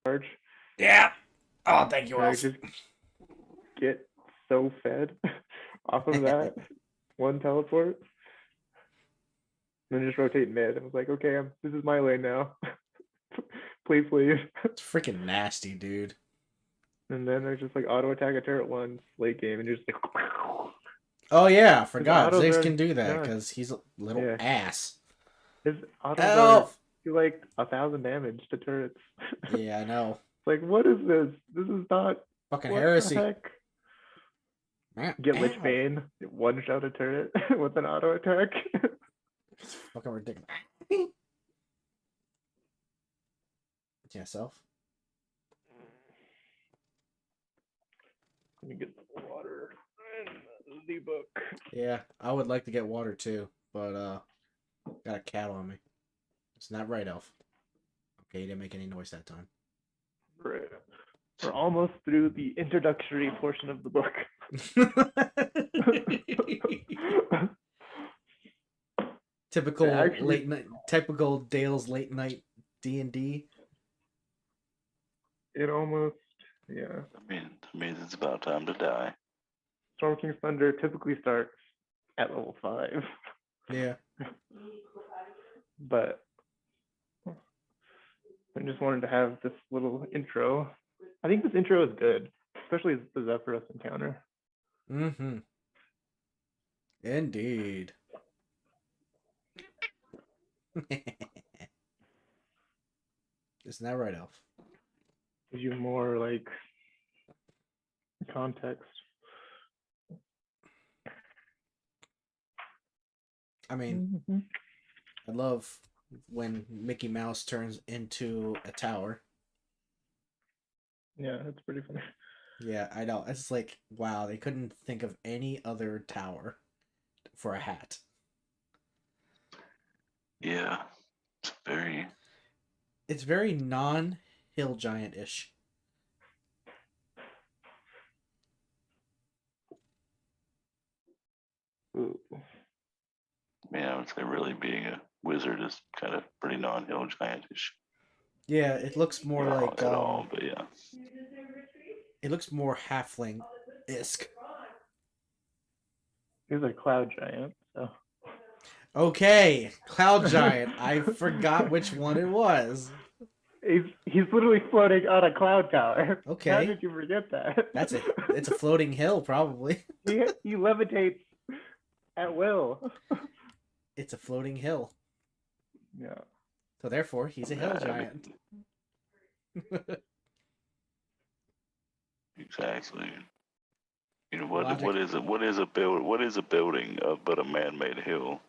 charge, Yeah. Oh, thank you, and I Elf. just get so fed off of that one teleport, and then just rotate mid. I was like, okay, this is my lane now. Please leave. It's freaking nasty, dude. And then I just like auto attack a turret once late game, and just like Oh yeah, I his forgot. autos Ziggs are can do that nuts. because he's a little Yeah, ass. his autos are Elf. do like 1,000 damage to turrets. Yeah, I know. Like, what is this? This is not. Fucking What the heresy. heck? Get Lich Ow. Bane, one shot a turret with an auto attack. It's fucking ridiculous. Yeah, self. Let me get some water and the book. Yeah, I would like to get water too, but got a cat on me. It's not right, Elf. Okay, you didn't make any noise that time. Right. We're almost through the introductory portion of the book. Typical Actually, late night, typical Dale's late night D&D. it almost, yeah. That means it's about time to die. Storm King's Thunder typically starts at level 5. Yeah. But I just wanted to have this little intro. I think this intro is good, especially the Zephyros encounter. Mm-hmm. Indeed. Isn't that right, Elf? Gives you more like context. I mean, I love when Mickey Mouse turns into a tower. Yeah, that's pretty funny. Yeah, I know. It's like, wow, they couldn't think of any other tower for a hat. Yeah, it's very. It's very non-hill giant-ish. Ooh. Yeah, I would say really being a wizard is kind of pretty non-hill giantish. Yeah, it looks more Not like at all, but yeah. it looks more halfling-esque. He's a cloud giant, so. Okay, cloud giant. I forgot which one it was. He's literally floating on a cloud tower. Okay. How did you forget that? It's a floating hill, probably. he levitates at will. It's a floating hill. Yeah. So therefore, he's a hill giant. Exactly. You know Logic. what is a building but a man-made hill?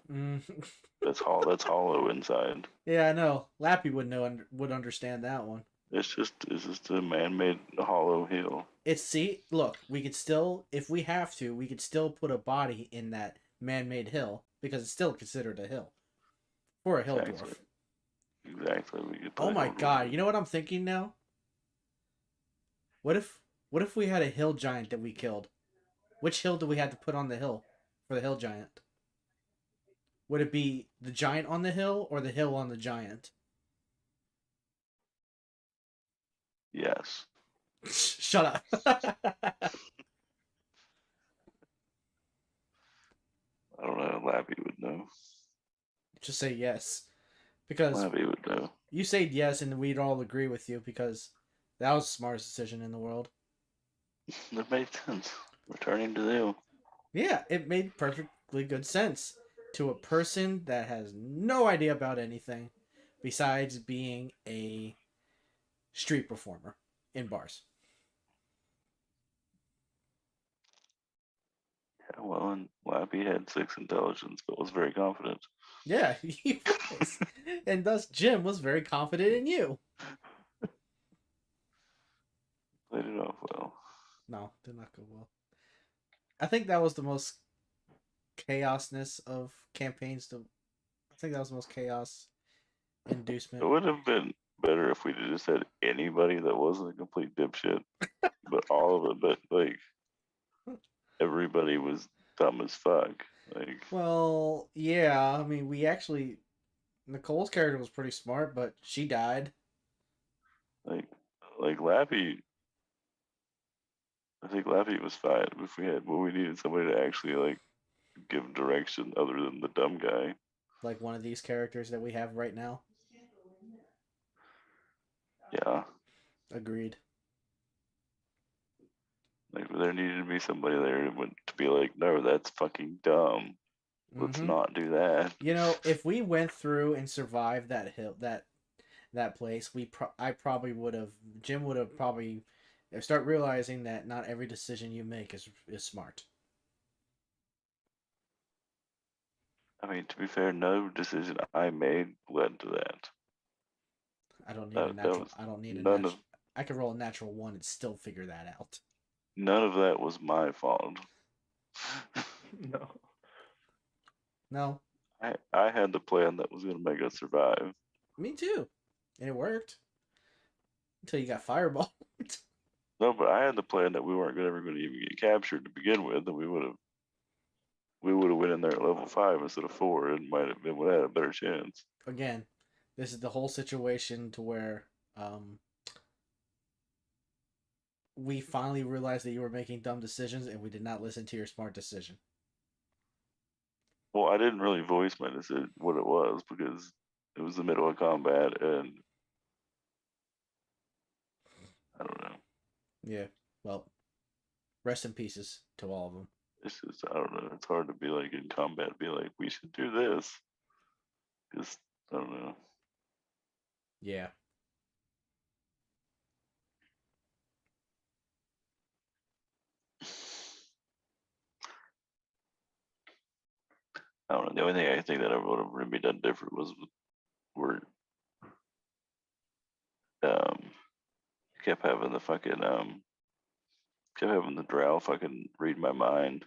That's hollow inside. Yeah, I know. Lappy would understand that one. It's just a man-made hollow hill. Look, we could still, if we have to, we could still put a body in that man-made hill because it's still considered a hill for a hill dwarf. Exactly. Oh my god! You know what I'm thinking now? What if we had a hill giant that we killed? Which hill do we have to put on the hill for the hill giant? Would it be the giant on the hill or the hill on the giant? Yes. Shut up. I don't know. Lappy would know. Just say yes. Because Lappy would know. you said yes and we'd all agree with you because that was the smartest decision in the world. That made sense. Returning to the hill. Yeah, it made perfectly good sense to a person that has no idea about anything besides being a street performer in bars. Yeah, well, and Lappy had 6 intelligence, but was very confident. Yeah, he was. And thus Jim was very confident in you. Played it off well. No, did not go well. I think that was the most chaosness of campaigns. I think that was the most chaos inducement. It would have been better if we just had anybody that wasn't a complete dipshit, but all of it, but like everybody was dumb as fuck. Like, Well, yeah, I mean, Nicole's character was pretty smart, but she died. like like Lappy. I think Lappy was fine if we needed somebody to actually like give direction other than the dumb guy. Like one of these characters that we have right now. Yeah. Agreed. Like there needed to be somebody there to be like, no, that's fucking dumb. Let's not do that. You know, if we went through and survived that hill, that place, I probably would have. Jim would have probably start realizing that not every decision you make is smart. I mean, to be fair, no decision I made led to that. I don't need a natural. I don't need a natural. I could roll a natural 1 and still figure that out. None of that was my fault. No. No. I had the plan that was going to make us survive. Me too, and it worked until you got fireballed. No, but I had the plan that we weren't ever going to even get captured to begin with, and we would have went in there at level 5 instead of 4, and would have had a better chance. Again, this is the whole situation to where we finally realized that you were making dumb decisions, and we did not listen to your smart decision. Well, I didn't really voice my decision what it was because it was the middle of combat, and I don't know. Yeah, well, rest in pieces to all of them. It's just, I don't know. It's hard to be like in combat, be like, we should do this. Because, I don't know. Yeah. I don't know. The only thing I think that I would have really done different was where kept having the fucking kept having the drow fucking read my mind.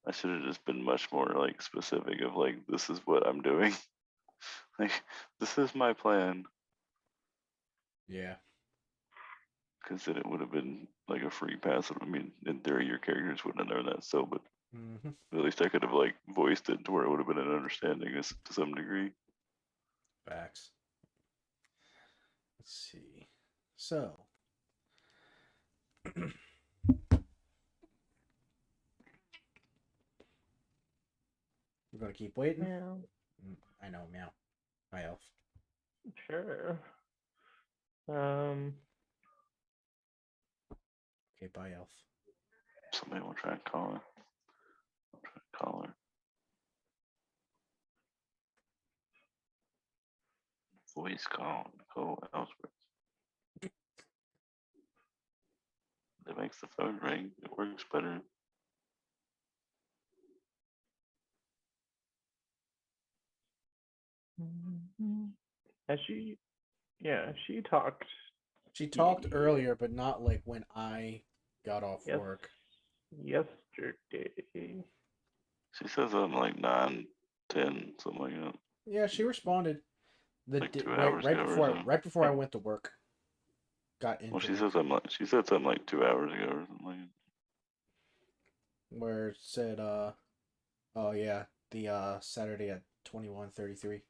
I should have just been much more like specific of like, this is what I'm doing. Like, this is my plan. Yeah. Because then it would have been like a free pass. I mean, in theory, your characters wouldn't have known that still, but at least I could have like voiced it to where it would have been an understanding to some degree. Facts. Let's see. So. We're gonna keep waiting. Meow. I know, meow. Hi, elf. Sure. Okay, bye, elf. Somebody will try and call her. I'll try to call her. Voice call, Nicole Ellsworth. That makes the phone ring. It works better. Has she? Yeah, she talked. She talked earlier, but not like when I got off work. Yesterday. She says I'm like 9, 10, something like that. Yeah, she responded. Like 2 hours ago right before I went to work. Got into. Well, she said something like 2 hours ago or something like that. Where it said, oh yeah, the Saturday at 21:33.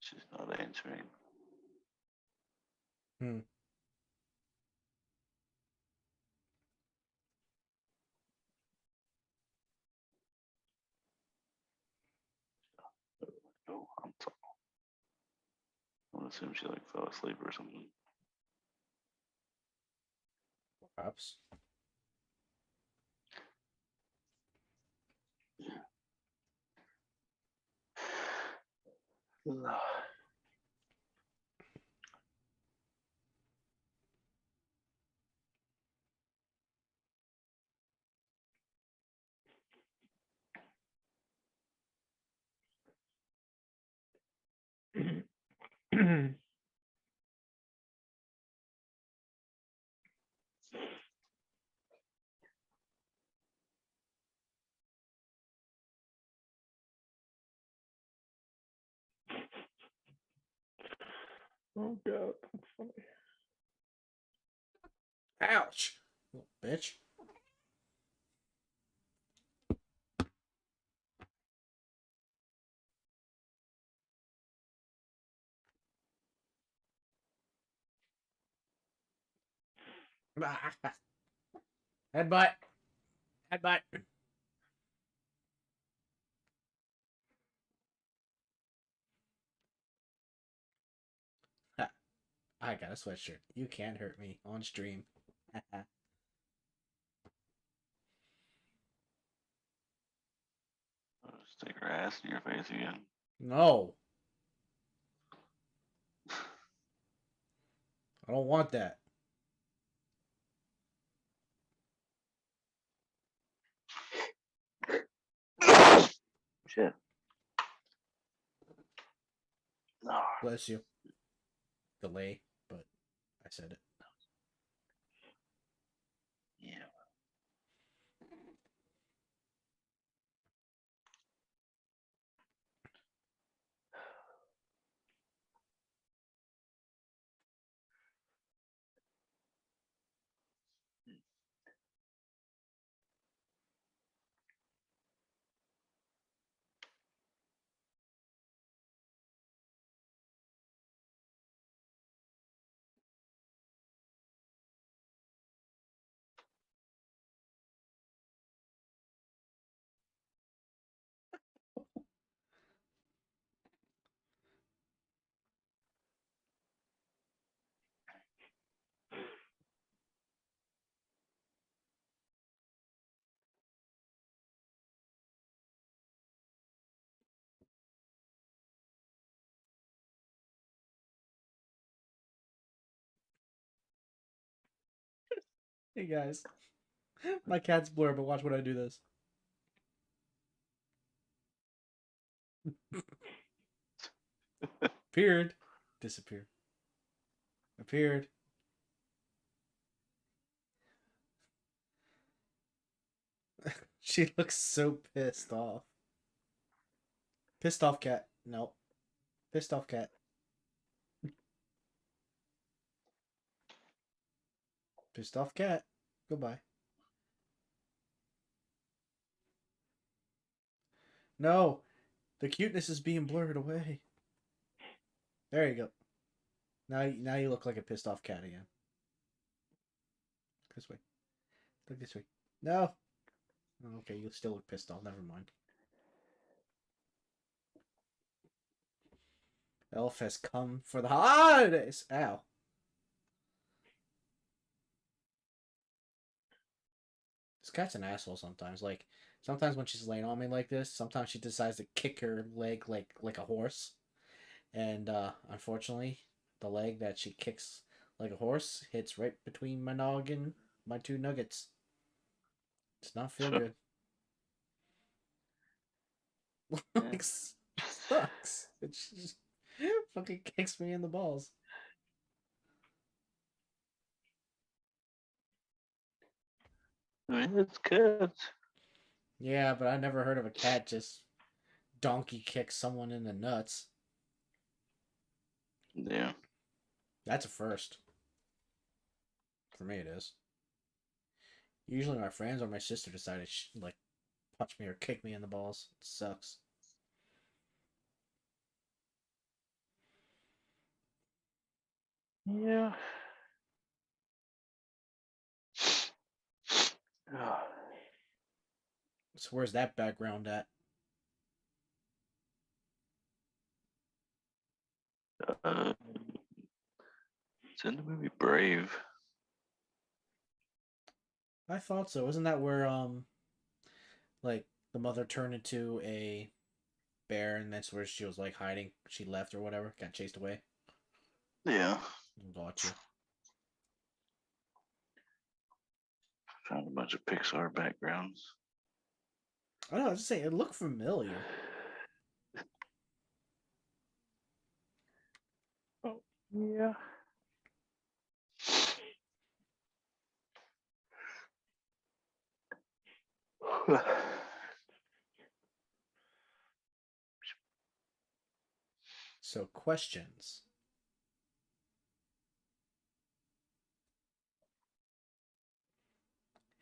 She's not answering. Oh, I'm sorry. I would assume she like fell asleep or something. Perhaps. Oh god, that's funny. Ouch, little bitch. Headbutt. Headbutt. I got a sweatshirt. You can't hurt me on stream. I'll stick her ass in your face again. No. I don't want that. Shit. No. Bless you. Delay, but I said it. Yeah. Hey guys. My cat's blurred, but watch when I do this. Appeared. Disappeared. Appeared. She looks so pissed off. Pissed off cat. Nope. Pissed off cat. Pissed off cat. Goodbye. No. The cuteness is being blurred away. There you go. Now you look like a pissed off cat again. This way. Look this way. No. Okay, you still look pissed off. Never mind. Elf has come for the holidays. Ow. This cat's an asshole sometimes. Like, sometimes when she's laying on me like this, sometimes she decides to kick her leg like a horse. And unfortunately, the leg that she kicks like a horse hits right between my noggin, my two nuggets. Does not feel good. Like, sucks. It just fucking kicks me in the balls. I mean, it's cats. Yeah, but I never heard of a cat just donkey kick someone in the nuts. Yeah. That's a first. For me, it is. Usually, my friends or my sister decided like punch me or kick me in the balls. It sucks. Yeah. So where's that background at? It's in the movie Brave. I thought so. Isn't that where like the mother turned into a bear and that's where she was like hiding? She left or whatever, got chased away. Yeah. Gotcha. Found a bunch of Pixar backgrounds. I don't know. I was just saying, it looked familiar. Oh, yeah. So questions.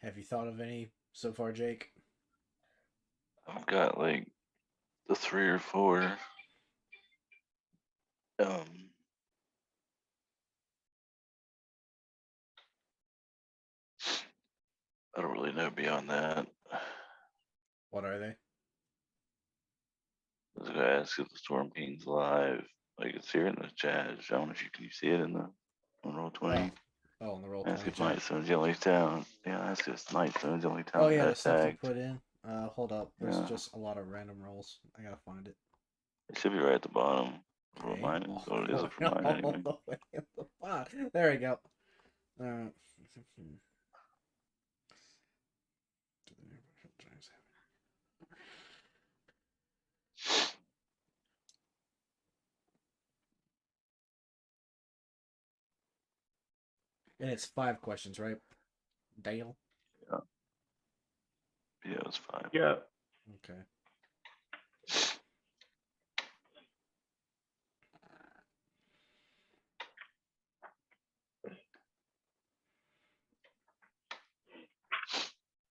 Have you thought of any so far, Jake? I've got like the 3 or 4. Um, really know beyond that. What are they? I was gonna ask if the Storm King's live. Like it's here in the chat. I don't know if you can see it in the on roll 20. Oh, on the roll Ask 20 if chat. Nightstone's the only town. Yeah, ask if Nightstone's the only town. Oh yeah, the that stuff you tagged. put in. Hold up. There's Yeah. just a lot of random rolls. I gotta find it. It should be right at the bottom. Or Okay. mine is. Or it is for mine All anyway. the way at the bottom. There we go. And it's 5 questions, right? Dale? Yeah, it was 5. Yeah. Okay.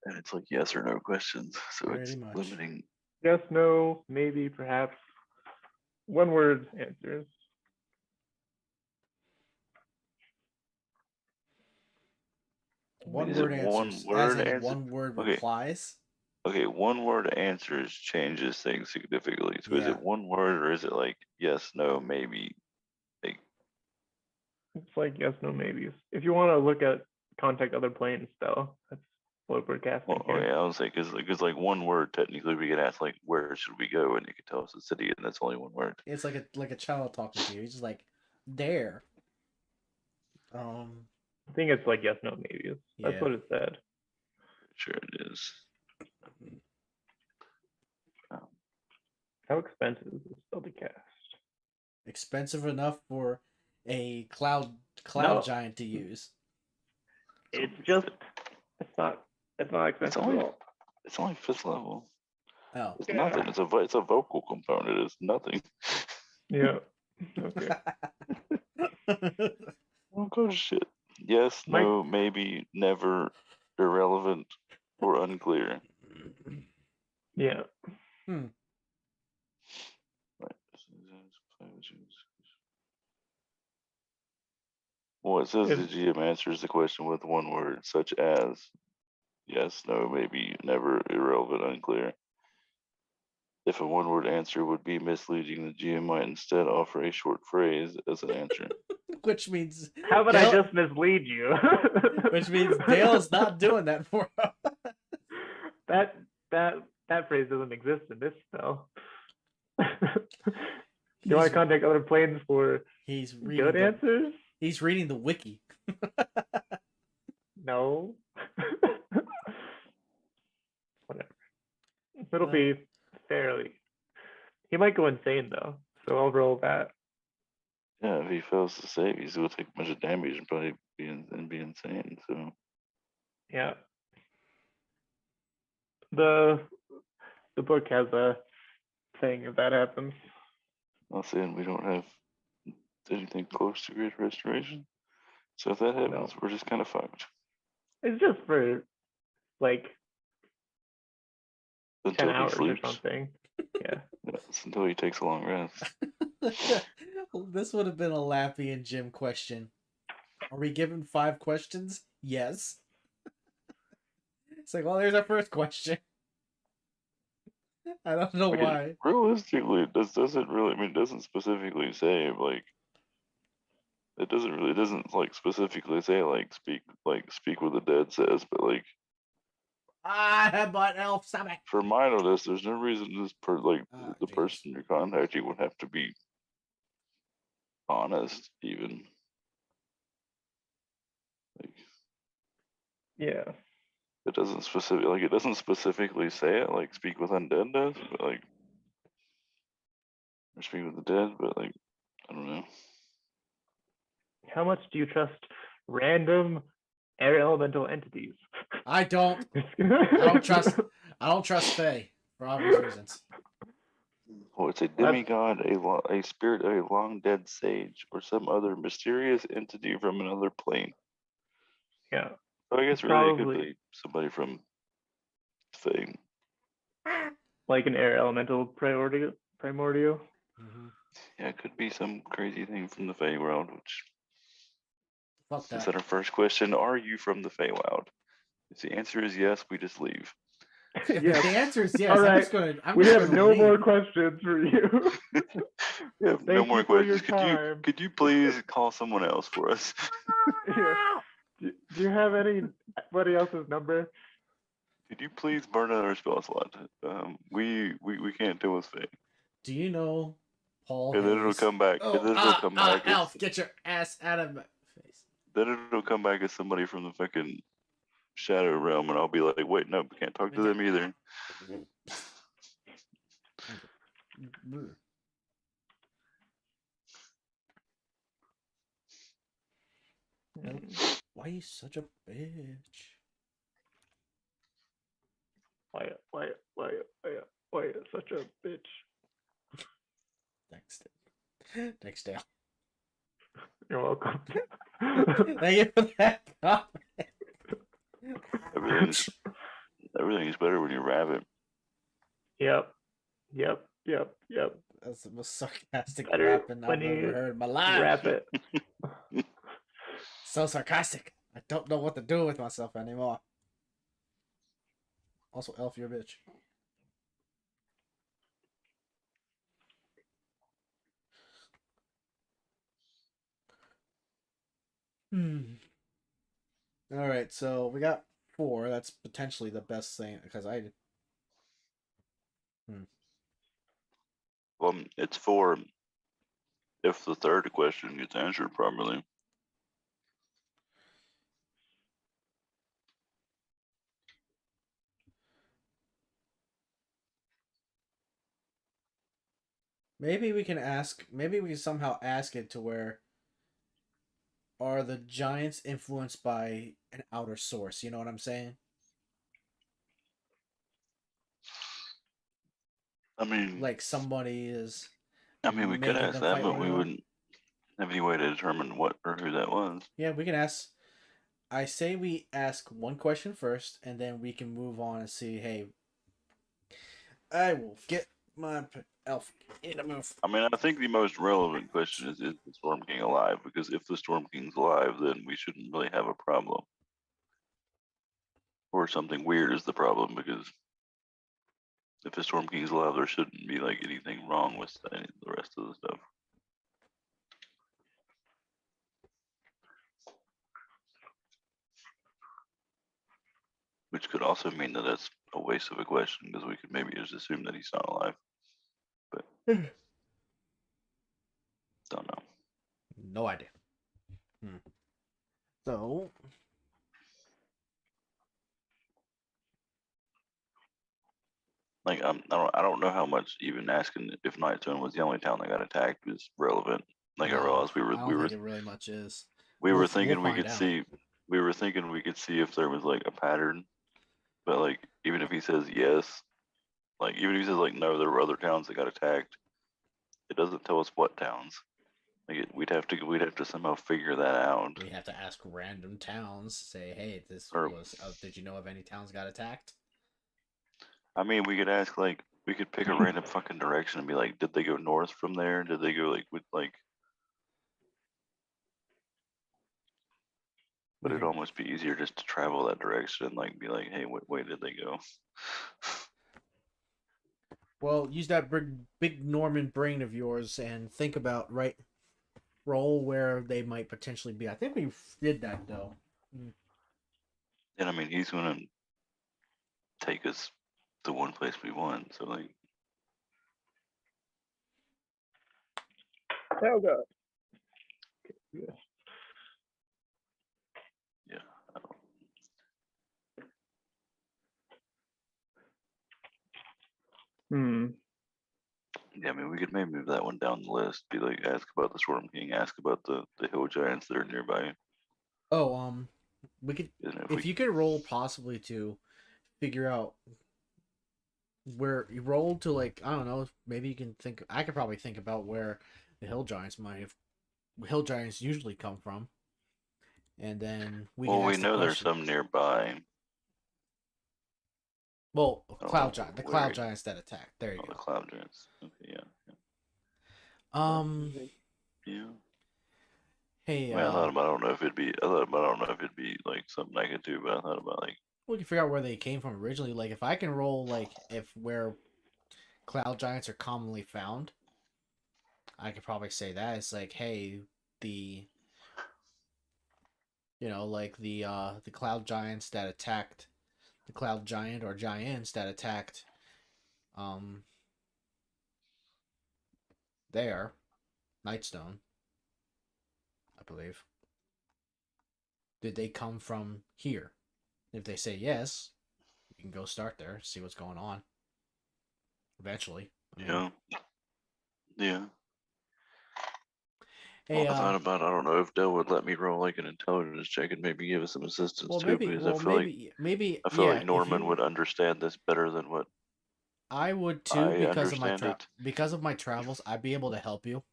And it's like yes or no questions. So Pretty it's much. limiting. Yes, no, maybe, perhaps. One word answers. One Is it word one answers. word As in answer? one word Okay. replies. Okay, one word answers changes things significantly. So is Yeah. it one word or is it like yes, no, maybe? Like It's like yes, no, maybes. If you want to look at contact other planes, though, that's what we're casting well, here. okay, I was like, because like one word technically we could ask like where should we go and it could tell us the city and that's only one word. It's like a child talking to you. He's just like, there. I think it's like yes, no, maybes. That's Yeah. what it said. Sure it is. How expensive is this spell to cast? Expensive enough for a cloud No. giant to use. It's just it's not expensive at all. It's only 5th level. Oh. It's nothing. It's a vocal component. It's nothing. Yeah. Okay. Oh god shit. Yes, Mike- no, maybe, never, irrelevant, or unclear. Yeah. Hmm. Well, it says If- the GM answers the question with one word, such as yes, no, maybe, never, irrelevant, unclear. If a one word answer would be misleading, the GM might instead offer a short phrase as an answer. Which means How about I just mislead you? which means Dale's not doing that for him. that phrase doesn't exist in this spell. You want to contact other planes for He's good reading answers? He's reading the wiki. No. Whatever. It'll be fairly. He might go insane though, so I'll roll that. Yeah, if he fails to save, he's going to take a bunch of damage and probably be insane. So Yeah. The book has a thing if that happens. I'm saying we don't have anything close to great restoration. So if that happens, we're just kind of fucked. It's just for like Until 10 hours he sleeps. or something. Yeah. It's until he takes a long rest. This would have been a Lappy and Jim question. Are we given 5 questions? Yes. It's like, well, there's our first question. I don't know why. Realistically, it doesn't specifically say like it doesn't like specifically say like speak what the dead says, but like But elf stomach. for mine of this, there's no reason the person you're contacting would have to be honest even. Like Yeah. it doesn't specifically say it like speak with undead does, but like or speak with the dead, but like I don't know. How much do you trust random air elemental entities? I don't trust Faye for obvious reasons. Well, it's a demigod, a spirit of a long dead sage, or some other mysterious entity from another plane. Yeah. So I guess really it could be somebody from Fae. Like an air elemental primordial. Mm-hmm. Yeah, it could be some crazy thing from the Fae world, which Fuck since that. our first question, are you from the Feywild? If the answer is yes, we just leave. If Yes. the answer is yes, All right. I'm We just have gonna no more leave. questions for you. We have no Thank more you for your questions. time. Could you please call someone else for us? Yeah. Do you have anybody else's number? Could you please burn out our spell slot? We can't deal with fate. Do you know Paul And then it'll Hayes? come back. Oh, And then it'll come back. Elf, get your ass out of my face. Then it'll come back as somebody from the fucking shadow realm, and I'll be like, wait, no, we can't talk to them either. Why are you such a bitch? Why such a bitch? Thanks, Dale. You're welcome. Thank you for that comment. Everything's better when you wrap it. Yep. That's the most sarcastic Better rapping I've when ever you heard in my life. Wrap it. So sarcastic. I don't know what to do with myself anymore. Also, Elf, you're a bitch. All right, so we got 4. That's potentially the best thing because I. Well, it's 4 if the third question gets answered properly. Maybe we can ask. Maybe we can somehow ask it to where. Are the giants influenced by an outer source? You know what I'm saying? I mean, Like somebody is. we could making ask them that, fight but one we another. wouldn't have any way to determine what or who that was. Yeah, we can ask. I say we ask one question first, and then we can move on and see. Hey, I will get my elf in a move. I mean, I think the most relevant question is the Storm King alive? Because if the Storm King's alive, then we shouldn't really have a problem. Or something weird is the problem, because if the Storm King's alive, there shouldn't be like anything wrong with any of the rest of the stuff. Which could also mean that that's a waste of a question, because we could maybe just assume that he's not alive. But don't know. No idea. So Like I don't know how much even asking if Nightstone was the only town that got attacked is relevant. Like I realized I don't think it really much is. we were thinking we'll we could find out. see if there was like a pattern. But like even if he says yes, like even if he says like no, there were other towns that got attacked, it doesn't tell us what towns. Like we'd have to somehow figure that out. We have to ask random towns. Say, hey, did you know of any towns got attacked? I mean, we could ask like we could pick a random fucking direction and be like, did they go north from there? Did they go like with like? But it'd almost be easier just to travel that direction and like be like, hey, what way did they go? Well, use that big Norman brain of yours and think about roll where they might potentially be. I think we did that though. And I mean, he's gonna take us to one place we want. So like, Oh god. Yeah. yeah. I don't... Yeah, I mean, we could maybe move that one down the list. Be like, ask about the Storm King, ask about the hill giants that are nearby. Oh, we could if you could roll possibly to figure out where you roll to, like, I don't know, maybe you can think. I could probably think about where the hill giants usually come from, and then we know there's some nearby. Well, the cloud giants that attack. There you go. The cloud giants. Okay, yeah. Yeah. Hey. I thought about. I don't know if it'd be like something I could do, but I thought about like. We can figure out where they came from originally. Like, if I can roll, like, if where cloud giants are commonly found, I could probably say that. It's like, hey, the like the cloud giants that attacked the cloud giant or giants that attacked um there, Nightstone, I believe. Did they come from here? If they say yes, we can go start there, see what's going on. Eventually. I mean, Yeah. Yeah. hey, Well, I thought about, I don't know if Dell would let me roll like an intelligence check and maybe give us some assistance too, because maybe, I feel like yeah. If Norman you, would understand this better than what I would too, I understand it. because of my travels. I'd be able to help you.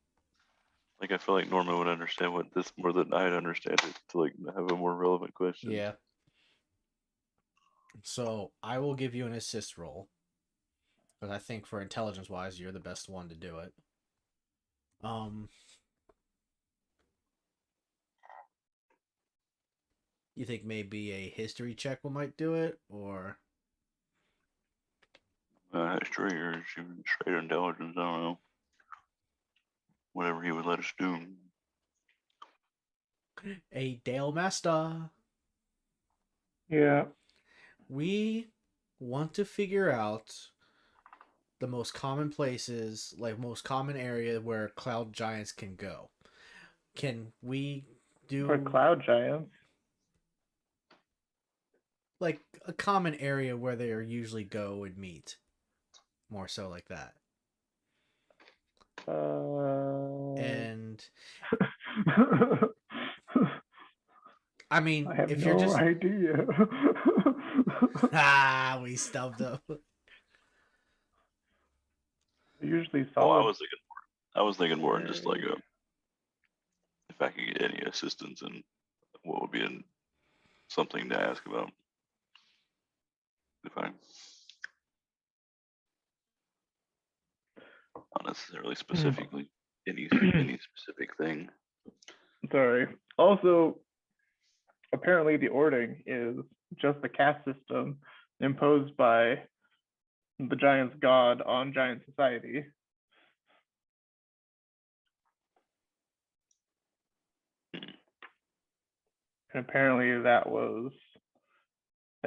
Like, I feel like Norman would understand what this more than I'd understand it to like have a more relevant question. Yeah. So I will give you an assist roll, because I think for intelligence wise, you're the best one to do it. You think maybe a history check might do it, or History or straight intelligence, I don't know. Whatever he would let us do. a Dale Master? Yeah. We want to figure out the most common places, like most common area where cloud giants can go. Can we For do cloud giants. like a common area where they usually go and meet? More so like that. And I mean, I have if you're no just idea. we stubbed them. Usually Oh, solid. I was thinking more in just like if I could get any assistance and what would be something to ask about. If I not necessarily specifically any specific thing. Sorry. Also, apparently the ording is just a caste system imposed by the giant's god on giant society. And apparently that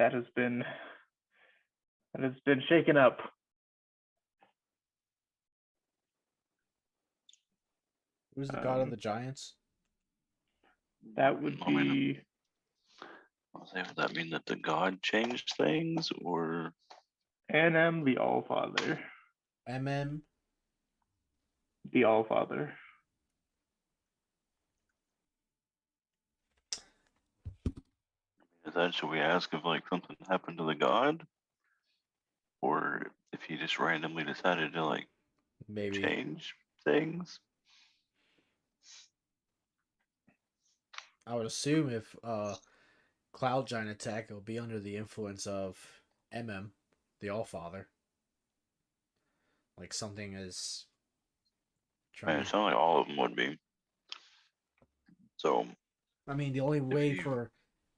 has been shaken up. Who's the god of the giants? That would I mean, be I'll say, would that mean that the god changed things, or NM the Allfather. MM. The Allfather. is that should we ask if like something happened to the god, or if he just randomly decided to like Maybe. change things? I would assume if cloud giant attack, it will be under the influence of MM, the Allfather. Like something is Man, trying. it sounds like all of them would be. So I mean, the only if way you for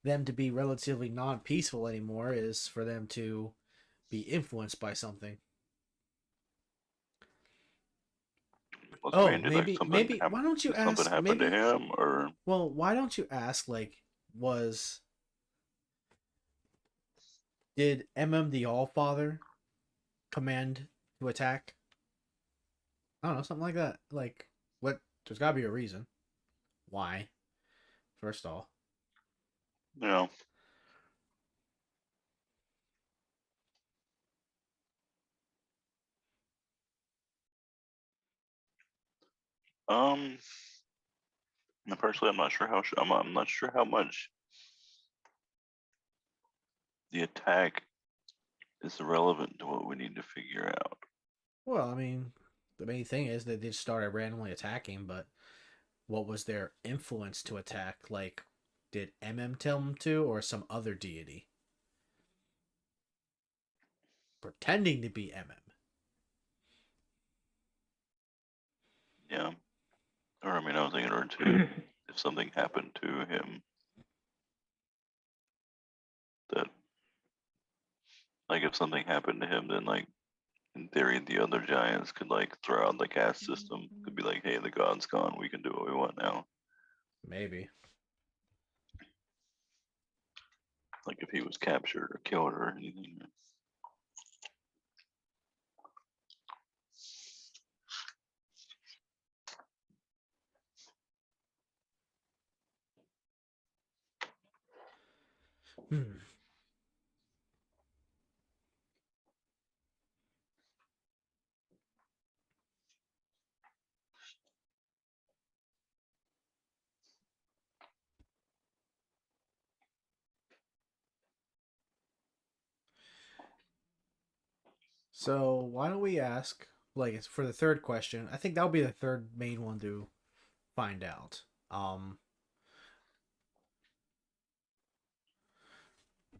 them to be relatively non-peaceful anymore is for them to be influenced by something. was Oh, man, did like maybe. Why don't you did something ask? happen to Maybe. him, or Well, why don't you ask? Like, did MM the Allfather command to attack? I don't know, something like that. Like, what? There's got to be a reason. Why? First off. you know, um, personally, I'm not sure I'm not sure how much the attack is relevant to what we need to figure out. Well, I mean, the main thing is they just started randomly attacking, but what was their influence to attack? Like, did MM tell them to, or some other deity? Pretending to be MM. Yeah, or I mean, I was thinking, or two, if something happened to him that like if something happened to him, then like in theory the other giants could like throw out the caste system. Could be like, hey, the god's gone. We can do what we want now. Maybe. Like if he was captured or killed or anything. Hmm. So why don't we ask, like, it's for the third question? I think that'll be the third main one to find out.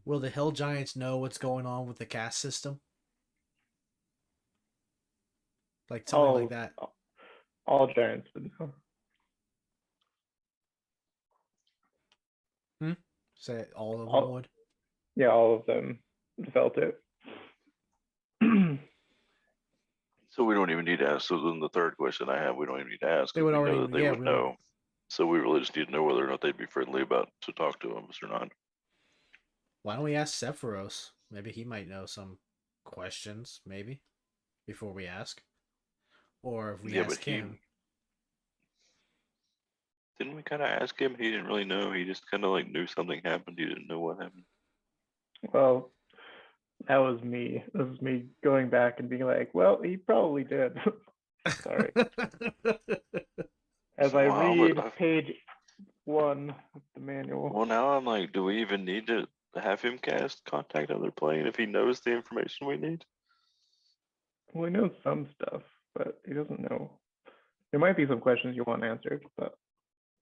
Will the Hill Giants know what's going on with the caste system? Like something like that. All giants would know. Say all of them would. Yeah, all of them felt it. So we don't even need to ask. So then the third question I have, we don't even need to ask. They would we already know that they would we know. So we really just need to know whether or not they'd be friendly about to talk to us or not. Why don't we ask Sephiros? Maybe he might know some questions, maybe, before we ask. Or if we ask him. Didn't we kind of ask him? He didn't really know. He just kind of like knew something happened. He didn't know what happened. Well, that was me. This was me going back and being like, well, he probably did. Sorry. As I read page 1 of the manual. Well, now I'm like, do we even need to have him contact other plane if he knows the information we need? Well, he knows some stuff, but he doesn't know. There might be some questions you want answered, but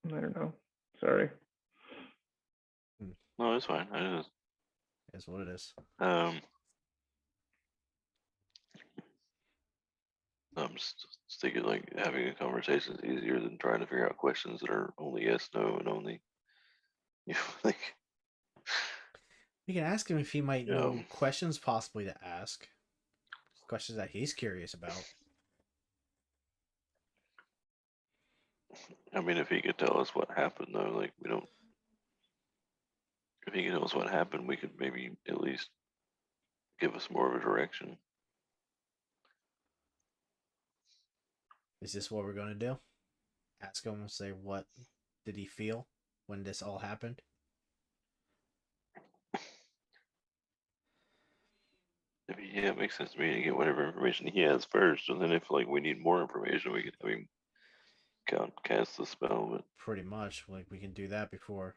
I don't know. Sorry. No, it's fine. I just. That's what it is. I'm just thinking like having a conversation is easier than trying to figure out questions that are only yes, no, and only. You know, like. We can ask him if he might know questions possibly to ask. Questions that he's curious about. I mean, if he could tell us what happened, though, like we don't. If he could tell us what happened, we could maybe at least give us more of a direction. Is this what we're going to do? Ask him and say, what did he feel when this all happened? Yeah, it makes sense to me to get whatever information he has first, and then if like we need more information, we could have him cast the spell. But pretty much, like we can do that before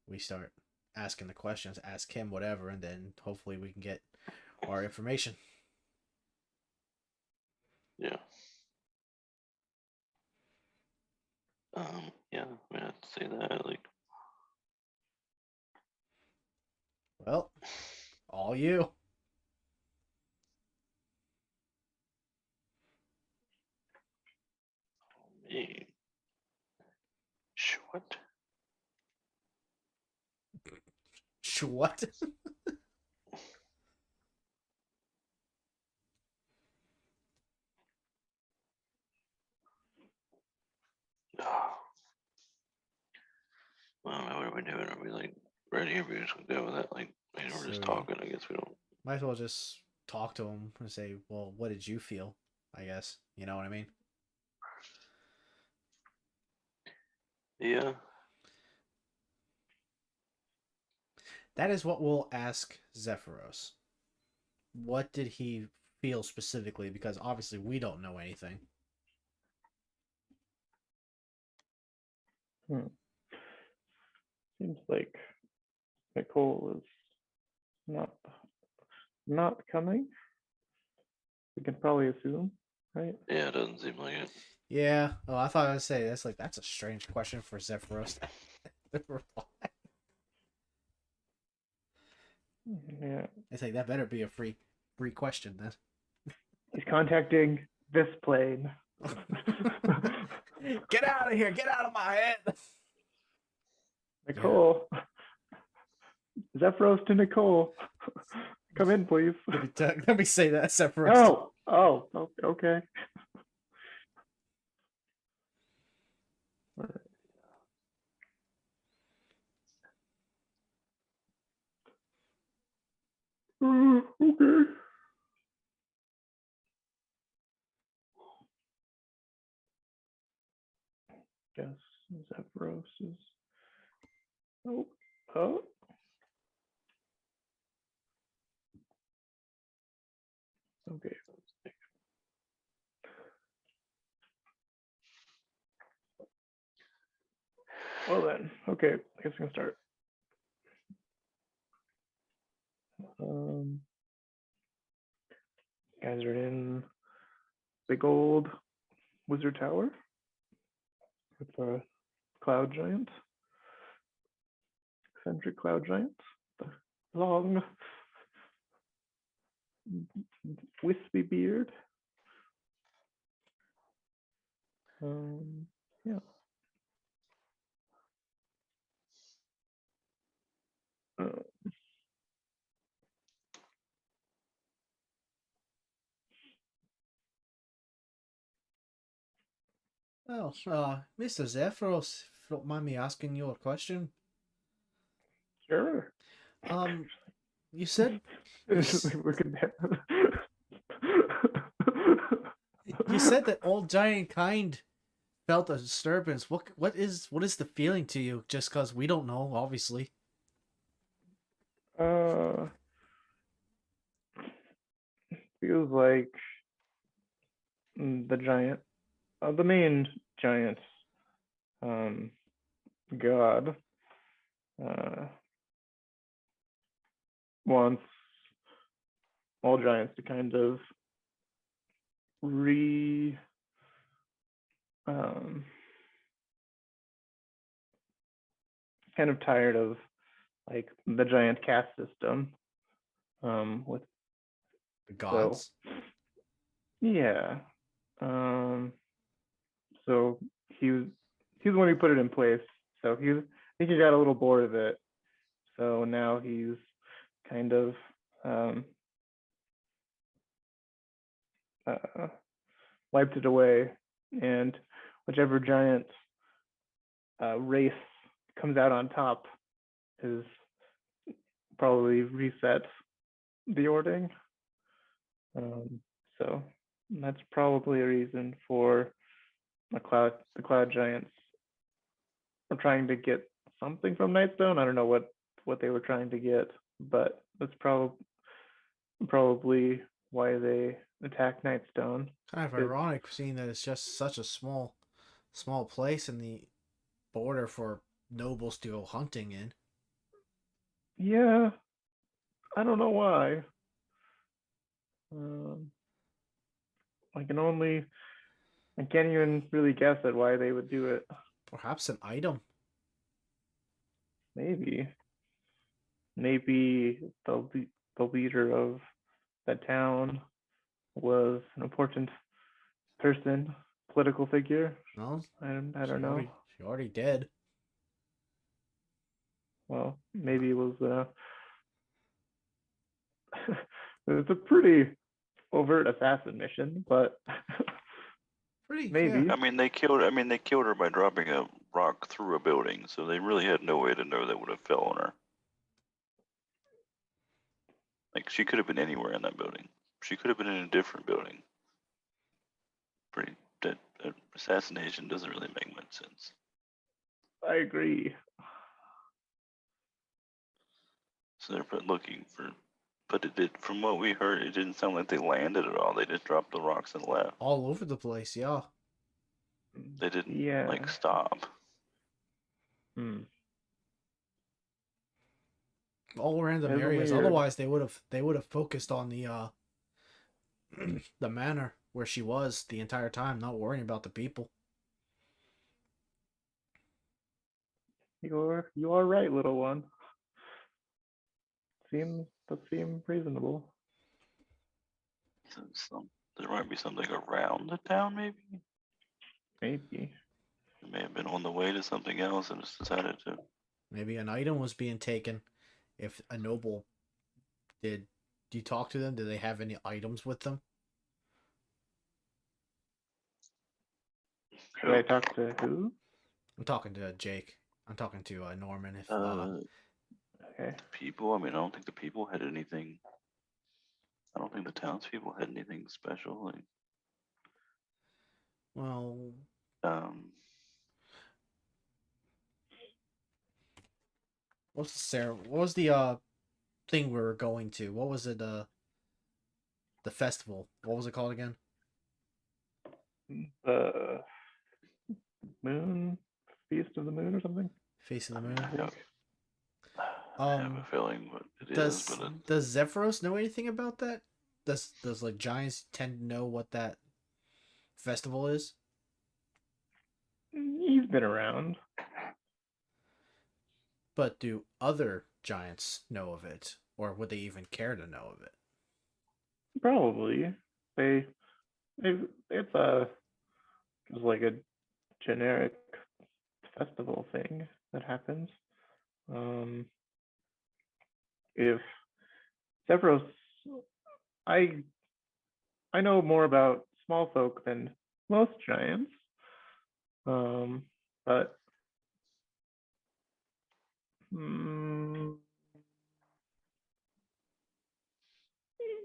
we start asking the questions. Ask him whatever, and then hopefully we can get our information. Yeah. Yeah, I mean, I'd say that like. Well, all you. Me. What? What? Oh. Well, what are we doing? Are we like ready? Are we just gonna go with that? Like, I mean, we're just talking. I guess we don't. Might as well just talk to him and say, well, what did you feel? I guess. You know what I mean? Yeah. That is what we'll ask Zephyros. What did he feel specifically? Because obviously we don't know anything. Seems like Nicole is not coming. We can probably assume, right? Yeah, it doesn't seem like it. Yeah. Oh, I thought I'd say that's a strange question for Zephyros to reply. Yeah. It's like that better be a free question then. He's contacting this plane. Get out of here! Get out of my head! Nicole. Yeah. Zephyros to Nicole. Come in, please. Let me say that, Sephiroth. Oh, okay. Okay. Guess Zephyros is. Oh. Okay. Well then, okay. I guess we can start. Guys are in big old wizard tower with a cloud giant, eccentric cloud giant, the long, wispy beard. Yeah. Well, Mr. Zephyros, if you don't mind me asking you a question. Sure. You said you said that all giant kind felt a disturbance. What is the feeling to you? Just because we don't know, obviously. Feels like the giant, the main giant, god, wants all giants to kind of kind of tired of like the giant caste system, with The gods. So, yeah. So he's the one who put it in place. So I think he got a little bored of it. So now he's kind of wiped it away, and whichever giant race comes out on top is probably reset the ordering. So that's probably a reason for the cloud giants are trying to get something from Nightstone. I don't know what they were trying to get, but that's probably why they attacked Nightstone. Kind of ironic, seeing that it's just such a small place in the border for nobles to go hunting in. Yeah, I don't know why. I can't even really guess at why they would do it. Perhaps an item. Maybe the leader of that town was an important person, political figure. No, I don't know. She already did. Well, maybe it was it's a pretty overt assassin mission, but maybe. Yeah. I mean, they killed her by dropping a rock through a building, so they really had no way to know that would have fell on her. Like, she could have been anywhere in that building. She could have been in a different building. That assassination doesn't really make much sense. I agree. So they're looking for, but from what we heard, it didn't sound like they landed at all. They just dropped the rocks and left. All over the place, yeah. They didn't like stop. All random areas. Weird. Otherwise, they would have focused on the the manor where she was the entire time, not worrying about the people. You are right, little one. That seems reasonable. There might be something around the town, maybe. Maybe. It may have been on the way to something else and just decided to. Maybe an item was being taken if a noble did do you talk to them? Do they have any items with them? Should I talk to who? I'm talking to Jake. I'm talking to Norman. If Okay. People. I mean, I don't think the people had anything. I don't think the townspeople had anything special. Like, well, um, what was the thing we were going to? What was it? The festival. What was it called again? The moon, feast of the moon or something. Face of I the mean, Moon. I have a feeling what it is, but Does Zephyros know anything about that? Does like giants tend to know what that festival is? He's been around. But do other giants know of it, or would they even care to know of it? Probably. It's just like a generic festival thing that happens. If Sevros, I know more about small folk than most giants, but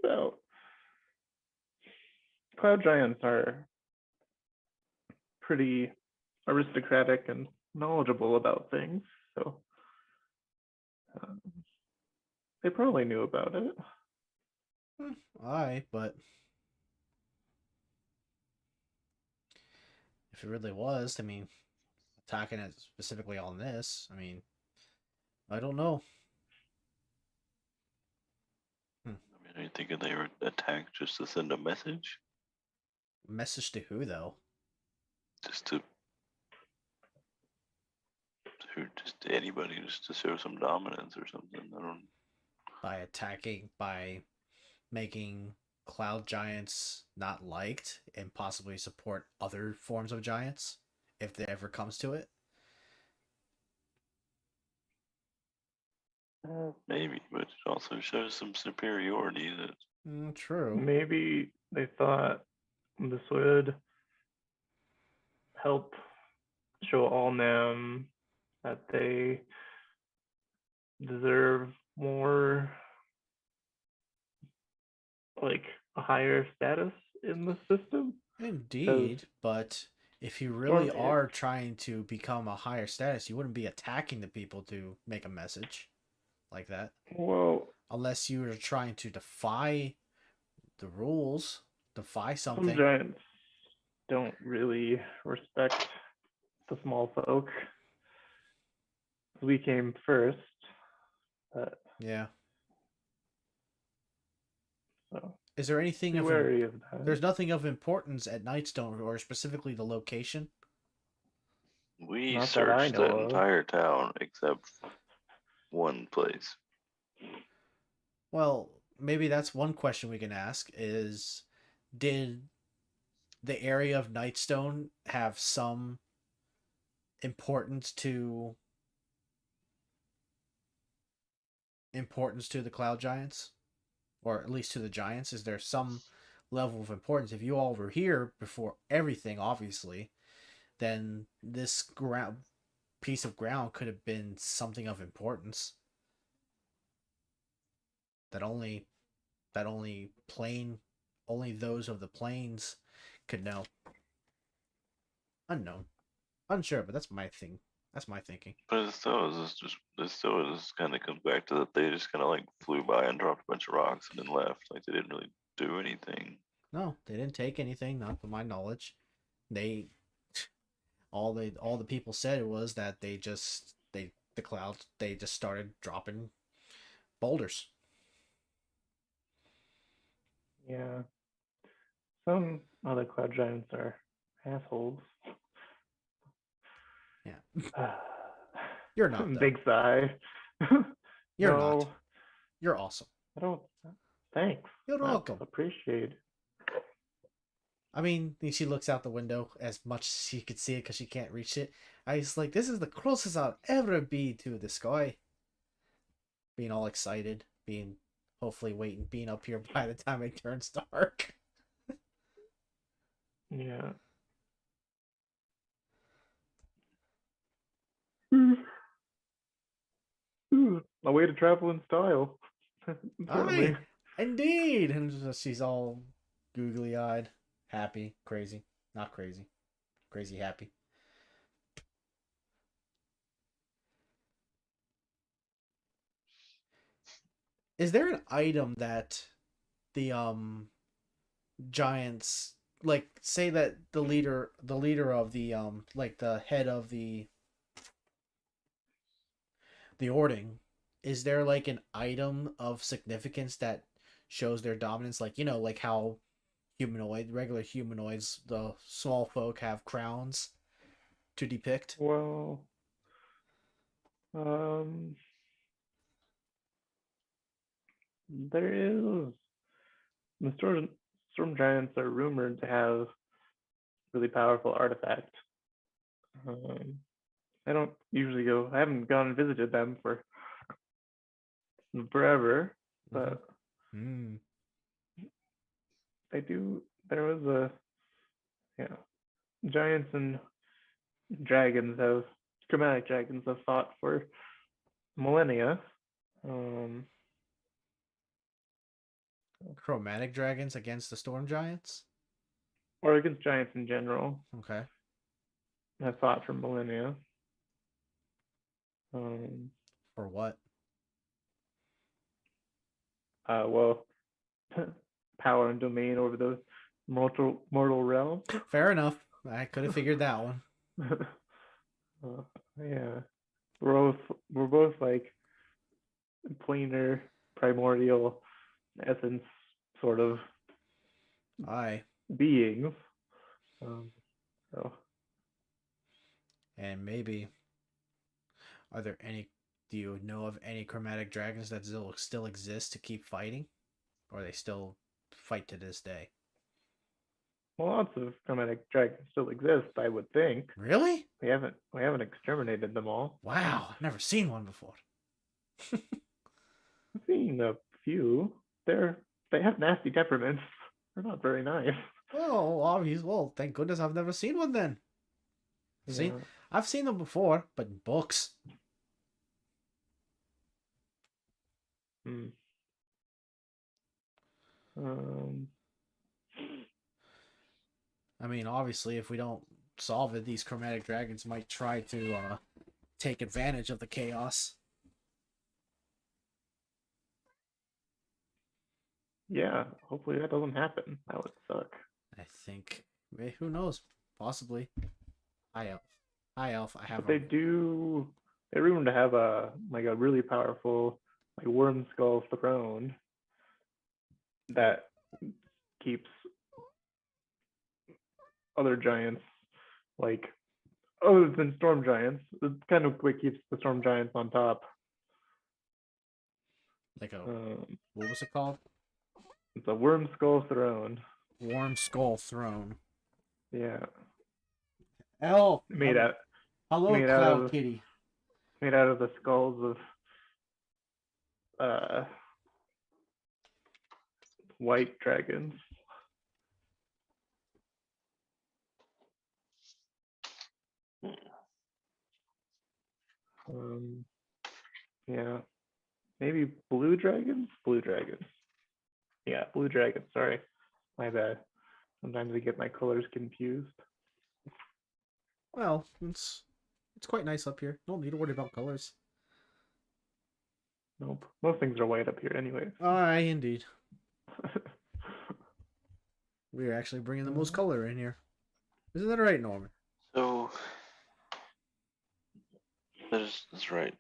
well, cloud giants are pretty aristocratic and knowledgeable about things, so um, they probably knew about it. Alright, but if it really was, I mean, attacking it specifically on this, I mean, I don't know. I mean, are you thinking they were attacked just to send a message? Message to who though? Just to anybody, just to show some dominance or something. I don't. By making cloud giants not liked and possibly support other forms of giants if there ever comes to it. Maybe, but it also shows some superiority that True. Maybe they thought this would help show all Nam that they deserve more, like a higher status in the system. Indeed, but if you really are trying to become a higher status, you wouldn't be attacking the people to make a message like that. Well, Unless you were trying to defy the rules, defy some something. giants don't really respect the small folk. We came first, but Yeah. so Is there anything be of wary of that. There's nothing of importance at Nightstone, or specifically the location? we Not that I searched know that of. entire town except one place. Well, maybe that's one question we can ask is, did the area of Nightstone have some importance to the Cloud Giants? Or at least to the Giants? Is there some level of importance? If you all were here before everything, obviously, then this piece of ground could have been something of importance that only those of the plains could know. Unknown, unsure, but that's my thing. That's my thinking. But it still just kind of comes back to that they just kind of like flew by and dropped a bunch of rocks and then left. Like they didn't really do anything. No, they didn't take anything, not to my knowledge. They all the people said was that the clouds, they just started dropping boulders. Yeah. Some other cloud giants are assholes. Yeah. You're not, though. Big sigh. You're No, not. You're awesome. I don't. Thanks. You're That's welcome. appreciated. I mean, she looks out the window as much as she could see it because she can't reach it. I was like, this is the closest I'll ever be to the sky. Being all excited, being hopefully waiting being up here by the time it turns dark. Yeah. A way to travel in style. Importantly. Aye, indeed. And she's all googly eyed, happy, crazy, not crazy, crazy happy. Is there an item that the giants, like, say that the leader of the like the head of the ording, is there like an item of significance that shows their dominance, like, like how regular humanoids, the small folk, have crowns to depict? Well, um, there is the storm giants are rumored to have really powerful artifacts. Um, I don't usually go. I haven't gone and visited them for forever, but Mm. I do. There was a giants and dragons have chromatic dragons have fought for millennia. Um, Chromatic dragons against the storm giants? or against giants in general Okay. have fought for millennia. Um, For what? well, power and domain over the mortal realm. Fair enough. I could have figured that one. Yeah, we're both like planar primordial essence sort of Aye. beings. So And maybe, are there any, do you know of any chromatic dragons that still exist to keep fighting? Or they still fight to this day? well, lots of chromatic dragons still exist, I would think. Really? We haven't exterminated them all. Wow, I've never seen one before. I've seen a few. They have nasty temperaments. They're not very nice. Oh, obvious. Well, thank goodness I've never seen one then. See, Yeah. I've seen them before, but in books. Hmm. Um, I mean, obviously, if we don't solve it, these chromatic dragons might try to take advantage of the chaos. yeah, hopefully that doesn't happen. That would suck. I think, who knows? Possibly. High elf. High elf. I have But they're rumored to have a really powerful worm skull throne that keeps other giants like other than storm giants. It kind of what keeps the storm giants on top. like a, Um, what was it called? it's a worm skull throne. Worm skull throne. Yeah, Elf. made out Hello, made out Cloud of Kitty. made out of the skulls of white dragons. Yeah, maybe blue dragons. Blue dragons. Yeah, blue dragons. Sorry, my bad. Sometimes I get my colors confused. Well, it's quite nice up here. Don't need to worry about colors. Nope, most things are white up here, anyways. Aye, indeed. We're actually bringing the most color in here. Isn't that right, Norman? So that's right.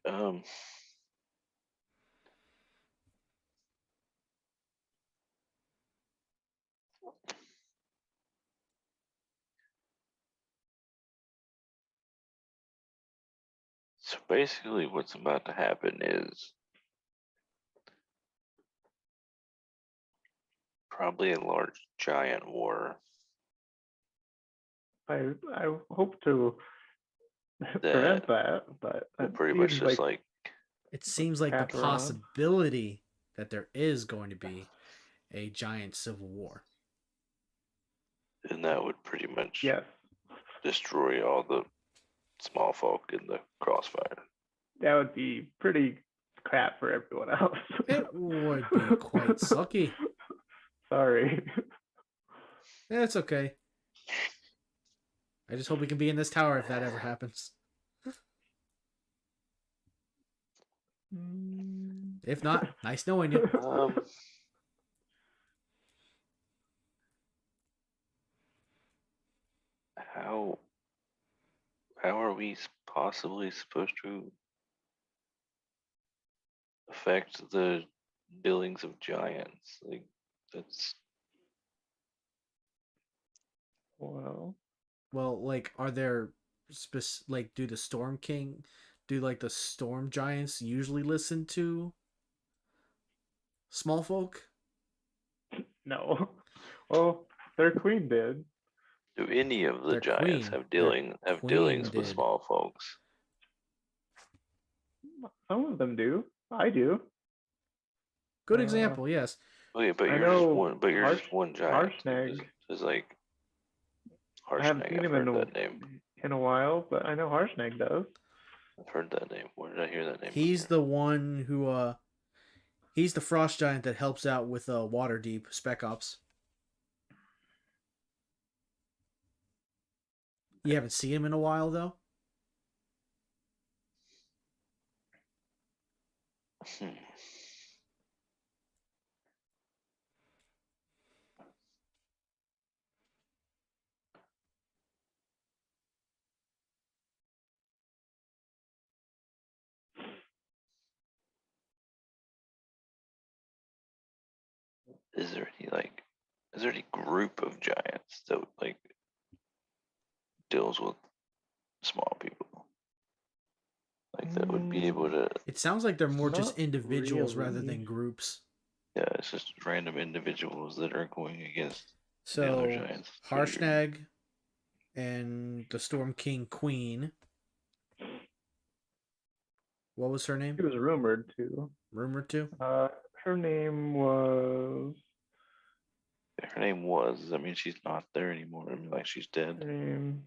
So basically, what's about to happen is probably a large giant war I hope to that prevent that, but will it pretty much seems just like It seems like the path around. possibility that there is going to be a giant civil war. And that would pretty much Yes, destroy all the small folk in the crossfire. that would be pretty crap for everyone else. It would be quite sucky. Sorry. It's okay. I just hope we can be in this tower if that ever happens. If not, nice knowing you. How are we possibly supposed to affect the billings of giants? Like, that's Well, Like, are there like, do the the Storm Giants usually listen to small folk? no. Well, their queen did. do any of the Their giants queen- have their dealings queen with did. small folks? Some of them do. I do. Good example, yes. Okay, but I you're just know one. But you're just one giant. Harshnag. Is like I haven't Harshnag. seen I've him heard that name. in a while, but I know Harshnag does. I've heard that name. Where did I hear that name? He's before? the one who he's the frost giant that helps out with Waterdeep Spec Ops. You haven't seen him in a while though? Is there any group of giants that like deals with small people? Like that would be able to. It sounds like they're more just Not individuals rather really. than groups. Yeah, it's just random individuals that are going against the So other giants. Harshnag and the Storm King Queen. What was her name? She was rumored to. Rumored to? Her name was. Her name was. Does that mean she's not there anymore? I mean, like she's dead. Her name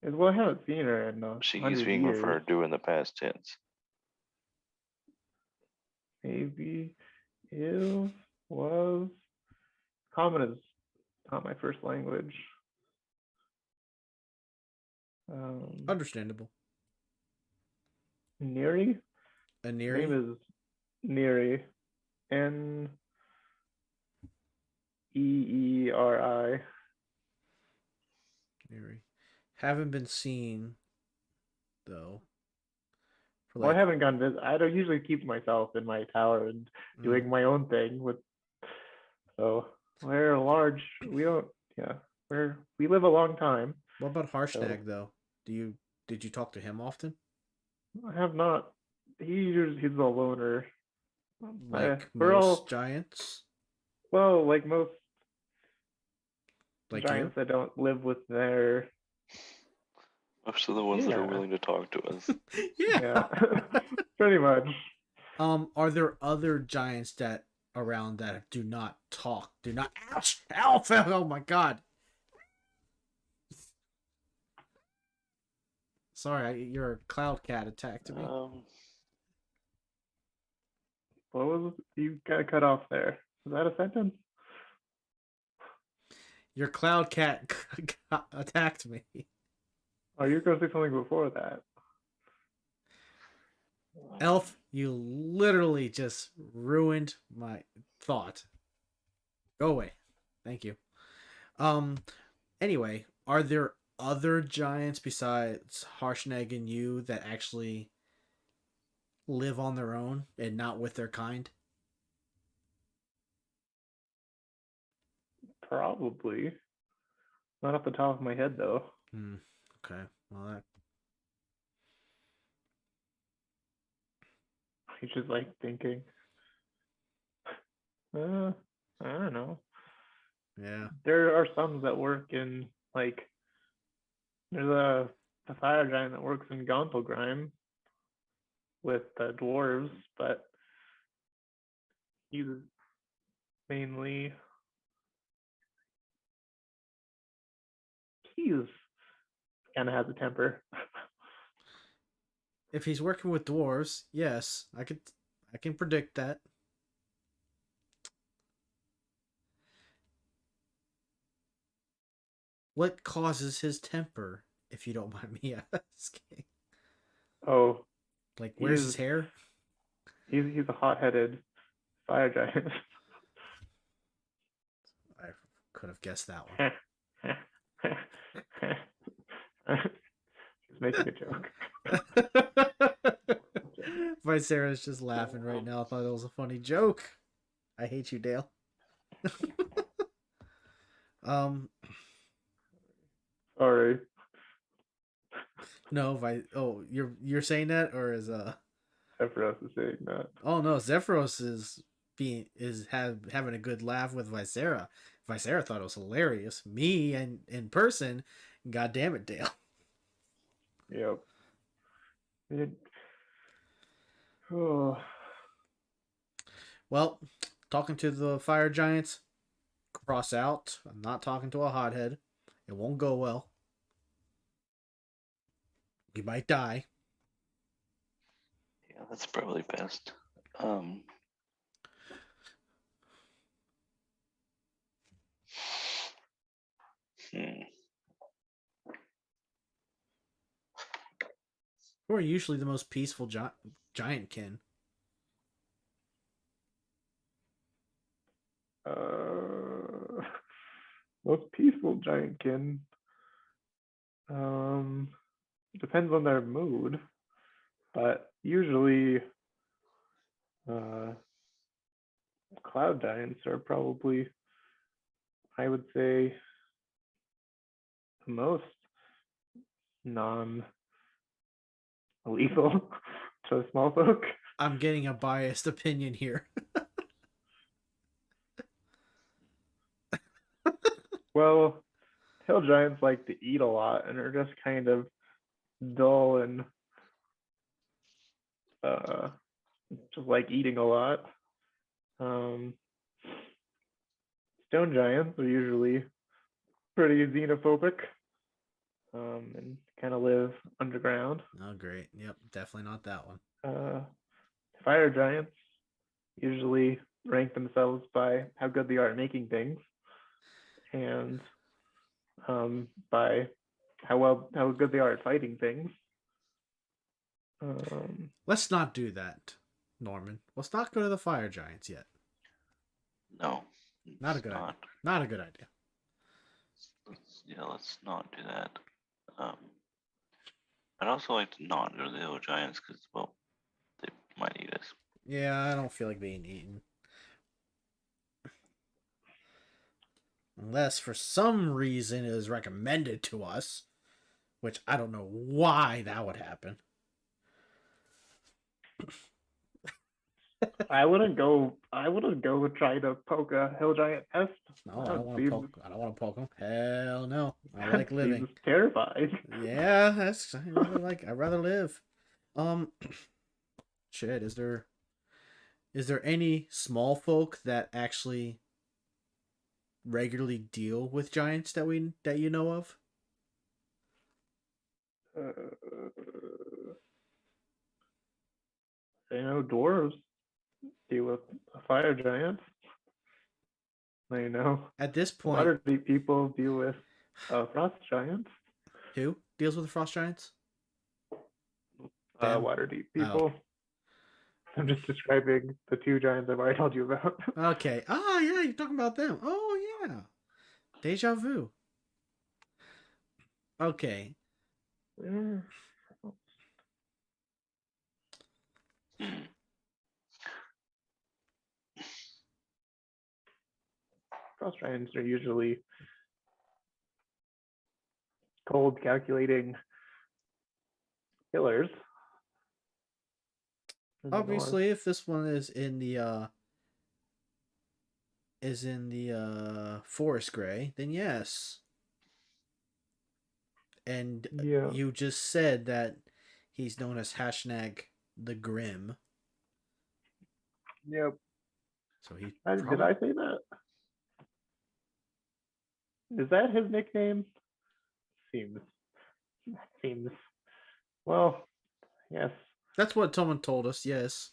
is. Well, I haven't seen her in She's 100 being years. referred to in the past tense. Maybe is was. Common is not my first language. Understandable. Neri? Her Aniri? name is Neri. Neeri. Aniri. Haven't been seen though. For Well, I haven't gone visit. I don't usually keep myself in my tower and doing my own thing with. So we're large. We don't. Yeah, we live a long time. What about Harshnag though? Did you talk to him often? I have not. He's a loner. Like we're most all giants? well, like most Like giants that don't live with their. Most of the ones that are Yeah. willing to talk to us. you? Yeah. Pretty much. Are there other giants that around that do not talk? Do not ouch! Alpha! Oh my god. Sorry, your cloud cat attacked me. What was you got cut off there? Was that a sentence? Your cloud cat attacked me. Oh, you were going to say something before that. Elf, you literally just ruined my thought. Go away. Thank you. Anyway, are there other giants besides Harshnag and you that actually live on their own and not with their kind? Probably. Not off the top of my head, though. Okay. Well, that. He's just like thinking. I don't know. Yeah. There are some that work in like. There's the fire giant that works in Gauntlgrime with the dwarves, but He's mainly he's kind of has a temper. If he's working with dwarves, yes, I can predict that. What causes his temper, if you don't mind me asking? Oh, Like, where's he's his hair? he's a hot-headed fire giant. I could have guessed that He's making a joke. one. Sarah's just laughing right now. I thought it was a funny joke. I hate you, Dale. um, Sorry. no, oh, you're saying that, or Sephiroth is saying that. oh no, Zephyros is having a good laugh with Visera. Visera thought it was hilarious. Me and in person, god damn it, Dale. Yep. Oh. Well, talking to the fire giants, cross out. I'm not talking to a hothead. It won't go well. You might die. Yeah, that's probably best. Hmm. Who are usually the most peaceful giant kin? Most peaceful giantkin. Depends on their mood, but usually, cloud giants are probably, I would say, the most non-lethal to small folk. I'm getting a biased opinion here. Well, hill giants like to eat a lot and are just kind of dull and just like eating a lot. Um, Stone giants are usually pretty xenophobic and kind of live underground. Oh, great. Yep, definitely not that one. Fire giants usually rank themselves by how good they are at making things and by how good they are at fighting things. Let's not do that, Norman. Let's not go to the fire giants yet. No, Not a good idea. Not a good idea. Let's not do that. I'd also like to not go to the hill giants because, well, they might eat us. Yeah, I don't feel like being eaten. Unless for some reason it is recommended to us, which I don't know why that would happen. I wouldn't go try to poke a hill giant nest. No, I don't want to poke. I don't want to poke them. Hell no. I like Seems living. terrifying. Yeah, I rather live. Shit. Is there any small folk that actually regularly deal with giants that you know of? I know dwarves deal with fire giants. I know At this point, Waterdeep people deal with frost giants. who deals with the frost giants? Them? Waterdeep Oh. people. I'm just describing the two giants I've already told you about. Okay. Oh yeah, you're talking about them. Oh yeah. Deja vu. Okay. Frost giants are usually cold, calculating killers. Obviously, if this one is in the forest gray, then yes. And yeah. you just said that he's known as # the Grim. Yep. So he Did I say that? Is that his nickname? Seems. Well, yes. That's what someone told us. Yes.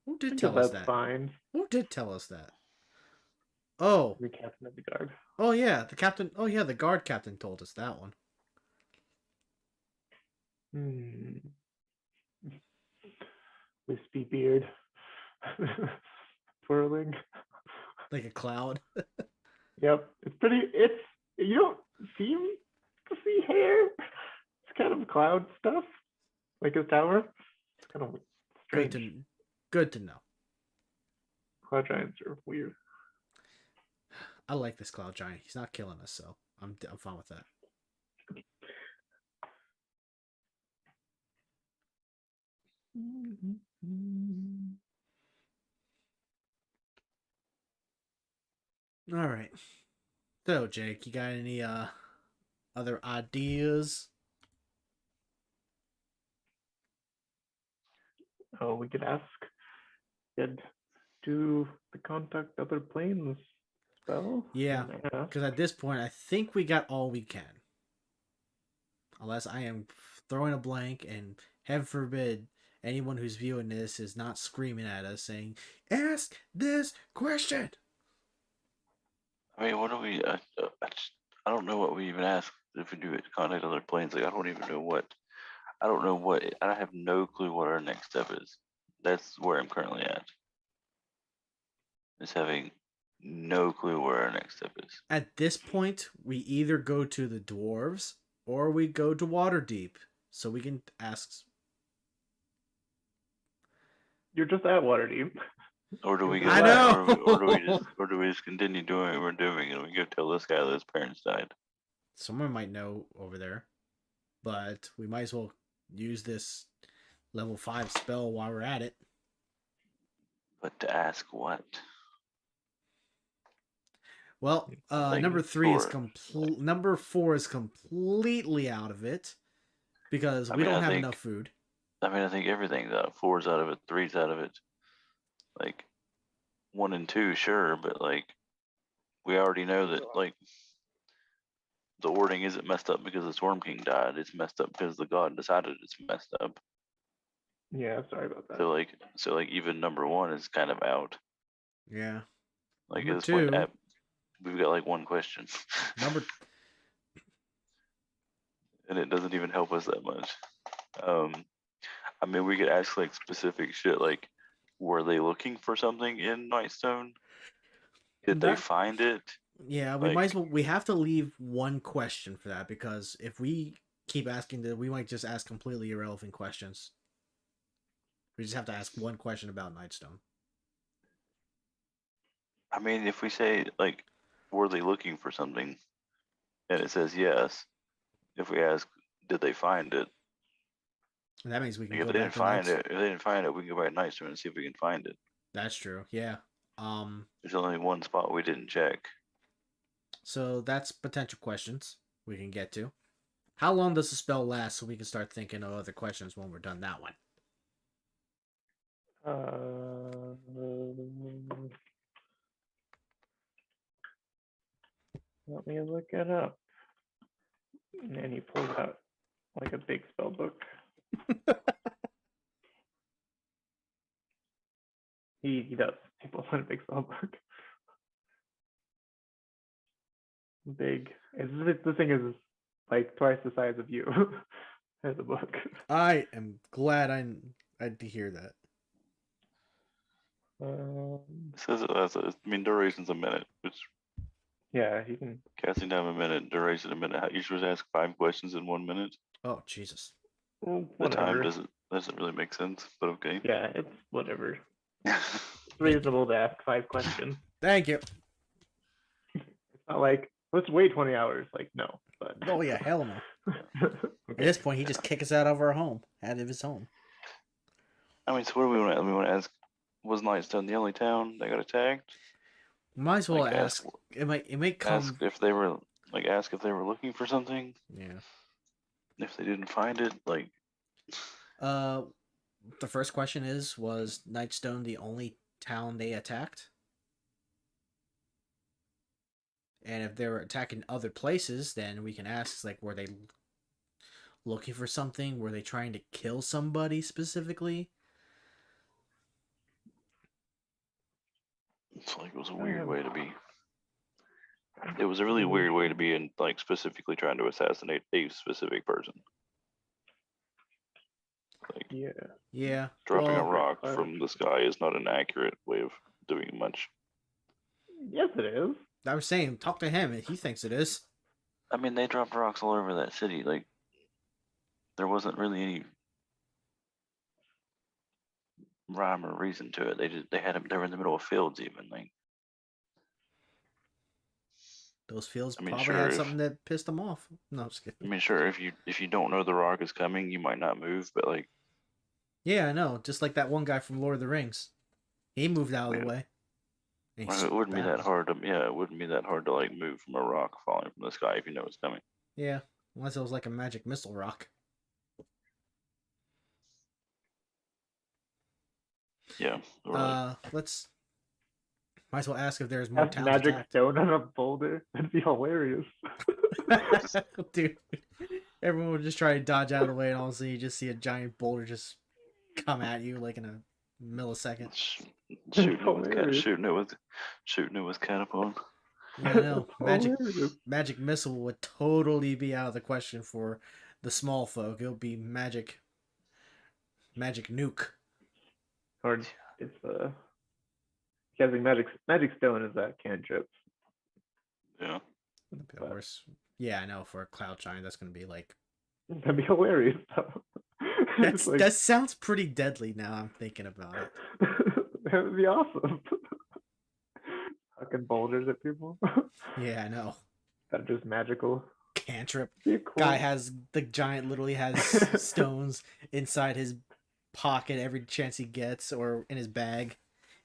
Who I did guess tell us that's that? fine. Who did tell us that? Oh. The captain of the guard. Oh yeah, the captain. Oh yeah, the guard captain told us that one. Wispy beard. Twirling. Like a cloud. Yep. You don't seem to see hair. It's kind of cloud stuff. Like his tower. It's kind of strange. Good to know. Cloud giants are weird. I like this cloud giant. He's not killing us, so I'm fine with that. All right. So, Jake, you got any other ideas? Oh, we could ask. Could do the contact other planes spell? Yeah, because at this point, I think we got all we can. Unless I am throwing a blank, and heaven forbid anyone who's viewing this is not screaming at us saying, "Ask this question." I mean, what do we? I don't know what we even ask if we do it. Contact other planes. Like I don't even know what. I don't know what. I have no clue what our next step is. That's where I'm currently at. Is having no clue where our next step is. At this point, we either go to the dwarves or we go to Waterdeep, so we can ask. You're just at Waterdeep. Or do we go? I know. Or do we just continue doing what we're doing and we go tell this guy that his parents died? Someone might know over there, but we might as well use this level 5 spell while we're at it. But to ask what? Well, Like, number 3 is or- number 4 is completely out of it because we don't have enough food. I mean, I think everything's out. 4's out of it. 3's out of it. Like 1 and 2, sure, but like we already know that like the ordering isn't messed up because the Storm King died. It's messed up because the god decided it's messed up. Yeah, sorry about that. So like even number 1 is kind of out. Yeah. Like Number at this point, 2, we've got like one question. number And it doesn't even help us that much. I mean, we could ask like specific shit, like, were they looking for something in Nightstone? Did they find it? Yeah, we might as well. We have to leave one question for that because if we keep asking that, we might just ask completely irrelevant questions. We just have to ask one question about Nightstone. I mean, if we say like, were they looking for something, and it says yes. If we ask, did they find it? And that means we can Like, go if they back didn't to find it, if they didn't find it, we can go back to Nightstone and see if we can find it. That's true. Yeah. There's only one spot we didn't check. So that's potential questions we can get to. How long does the spell last so we can start thinking of other questions when we're done that one? Let me look it up. And he pulls out like a big spell book. He does. He pulls out a big spell book. Big. This thing is like twice the size of you as a book. I am glad I to hear that. It says I mean, duration's a minute, which yeah, you can. casting time a minute, duration a minute. You're supposed to ask 5 questions in 1 minute. Oh Jesus! Well, The time doesn't really make sense, but okay. Yeah, it's whatever. It's reasonable to ask 5 questions. Thank you. It's not like let's wait 20 hours. Like no, but Oh yeah, hell no. okay. At this point, he just kick us out of our home, out of his home. I mean, so what do we want to? We want to ask: was Nightstone the only town that got attacked? Might as well Like, ask. It might come. Ask if they were looking for something. Yeah. If they didn't find it, like. The first question was Nightstone the only town they attacked. And if they're attacking other places, then we can ask, like, were they looking for something? Were they trying to kill somebody specifically? It's like it was a weird way to be. It was a really weird way to be in, like, specifically trying to assassinate a specific person. Like, Yeah. dropping a Well, rock from the sky is not an accurate way of doing much. Yes, it is. I was saying, talk to him. He thinks it is. I mean, they dropped rocks all over that city. Like, there wasn't really any rhyme or reason to it. They were in the middle of fields even. Like, Those fields I mean, probably sure, had something that pissed them off. No, I'm just I kidding. mean, sure, if you don't know the rock is coming, you might not move. But like, Yeah, I know. Just like that one guy from Lord of the Rings. He moved out of the way. it wouldn't be that hard to it wouldn't be that hard to like move from a rock falling from the sky if you know it's coming. Yeah, unless it was like a magic missile rock. Yeah. Or Let's. Might as well ask if there's more Have towns magic attacked. stone on a boulder. That'd be hilarious. Dude, everyone would just try to dodge out of the way, and all of a sudden you just see a giant boulder just come at you like in a millisecond. shooting it with catapult. Yeah, I know. Hilarious. Magic missile would totally be out of the question for the small folk. It would be magic nuke. Or it's guessing magic stone is that cantrip. Yeah. Of course. Yeah, I know. For a cloud giant, that's gonna be like. That'd be hilarious. That sounds pretty deadly. Now I'm thinking about it. That would be awesome. Fucking boulders at people. Yeah, I know. That's just magical. Cantrip. Cool. Guy has the giant literally has stones inside his pocket every chance he gets, or in his bag,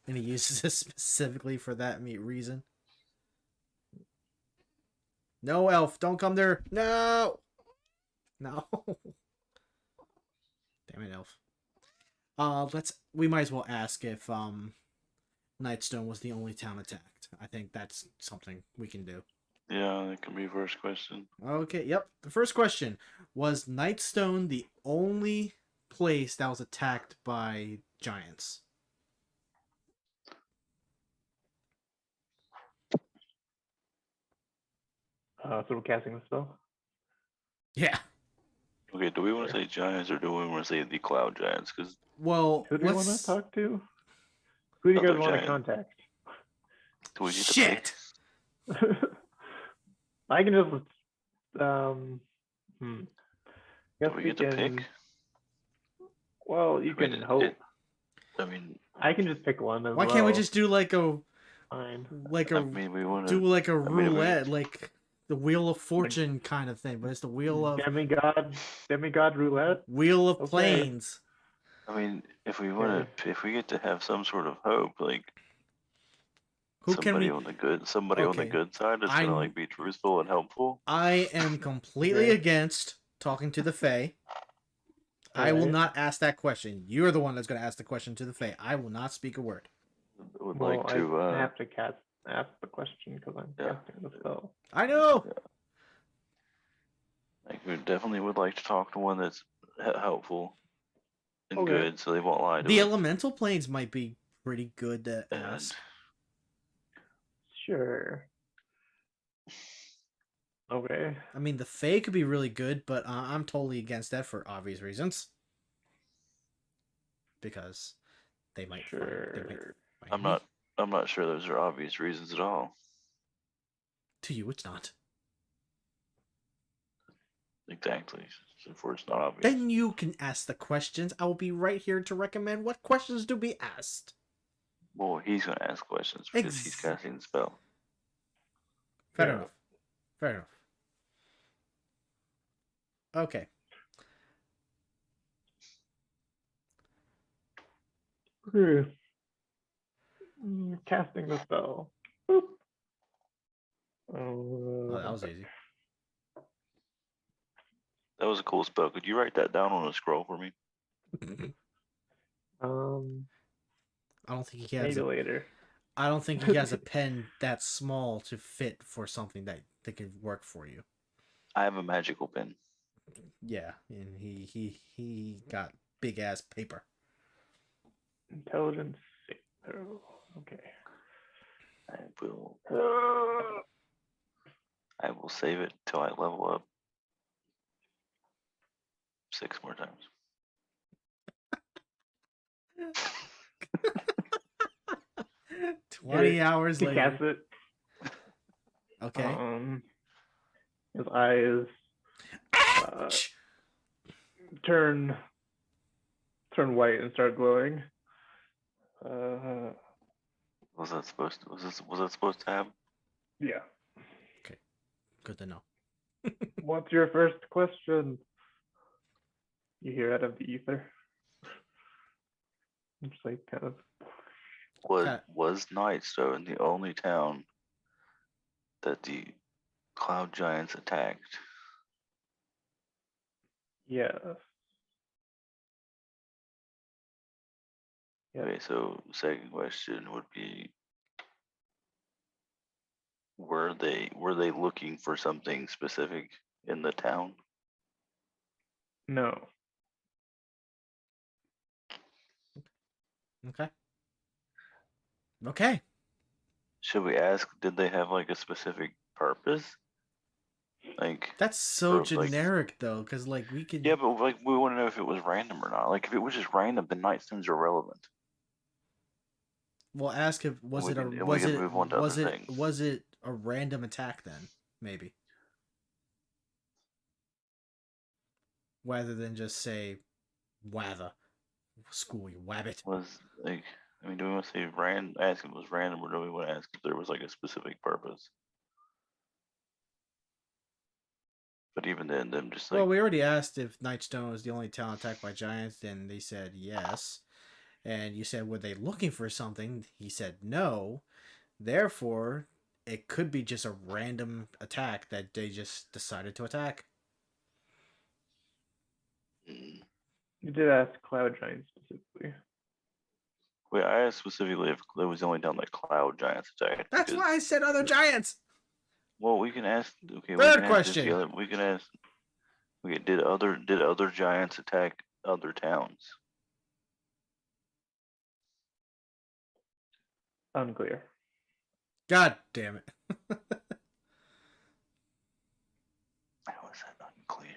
and he uses it specifically for that reason. No, elf, don't come there. No. Damn it, elf. We might as well ask if Nightstone was the only town attacked. I think that's something we can do. Yeah, that can be first question. Okay, yep. The first question was Nightstone the only place that was attacked by giants? So we're casting the spell. Yeah. Okay, do we want to say giants or do we want to say the cloud giants? Because well, who do you want to talk to? Who do you guys want to contact? Do we get Shit. To pick? I can just Do we get to pick? Well, you can hope. I can just pick one. Why can't we just do like a Fine. like a roulette, like the Wheel of Fortune kind of thing, but it's the Wheel of Demigod roulette. Wheel of Planes. I mean, if we get to have some sort of hope, like somebody on the good side is gonna like be truthful and helpful. I am completely against talking to the Fae. I will not ask that question. You're the one that's going to ask the question to the Fae. I will not speak a word. I have to ask the question because I'm casting the spell. I know. Like, we definitely would like to talk to one that's helpful and good, so they won't lie to us. The elemental planes might be pretty good to ask. Sure. Okay. I mean, the Fae could be really good, but I'm totally against that for obvious reasons. Because they might. Sure. I'm not sure those are obvious reasons at all. To you, it's not. Exactly. Therefore, it's not obvious. Then you can ask the questions. I will be right here to recommend what questions to be asked. Well, he's going to ask questions because he's casting the spell. Fair enough. Okay. Casting the spell. Boop. Oh, that was easy. That was a cool spell. Could you write that down on a scroll for me? I don't think he has. Maybe later. I don't think he has a pen that small to fit for something that could work for you. I have a magical pen. Yeah, and he got big ass paper. Intelligence 0. Okay. I will save it till I level up 6 more times. 20 hours He later. casts it. Okay. His eyes turn white and start glowing. Was that supposed to happen? Yeah. Okay. Good to know. What's your first question? You hear out of the ether. It's like kind of. Was Nightstone the only town that the cloud giants attacked? Yeah. Okay, so second question would be, were they looking for something specific in the town? No. Okay. Okay. Should we ask, did they have like a specific purpose? Like, that's so generic though, because like we could. Yeah, but like we want to know if it was random or not. Like if it was just random, then Nightstones are irrelevant. We'll ask if was it a random attack then, maybe. Rather than just say wather. School you wabbit. Was like, I mean, do we want to say ask if it was random, or do we want to ask if there was like a specific purpose? But even then, them just like. Well, we already asked if Nightstone was the only town attacked by giants, and they said yes. And you said, were they looking for something? He said no. Therefore, it could be just a random attack that they just decided to attack. You did ask cloud giants specifically. Wait, I asked specifically if it was the only town that cloud giants attacked. That's why I said other giants. Well, we can ask. Okay, Third question. We can ask. Okay, did other giants attack other towns? Unclear. God damn it. How is that unclear?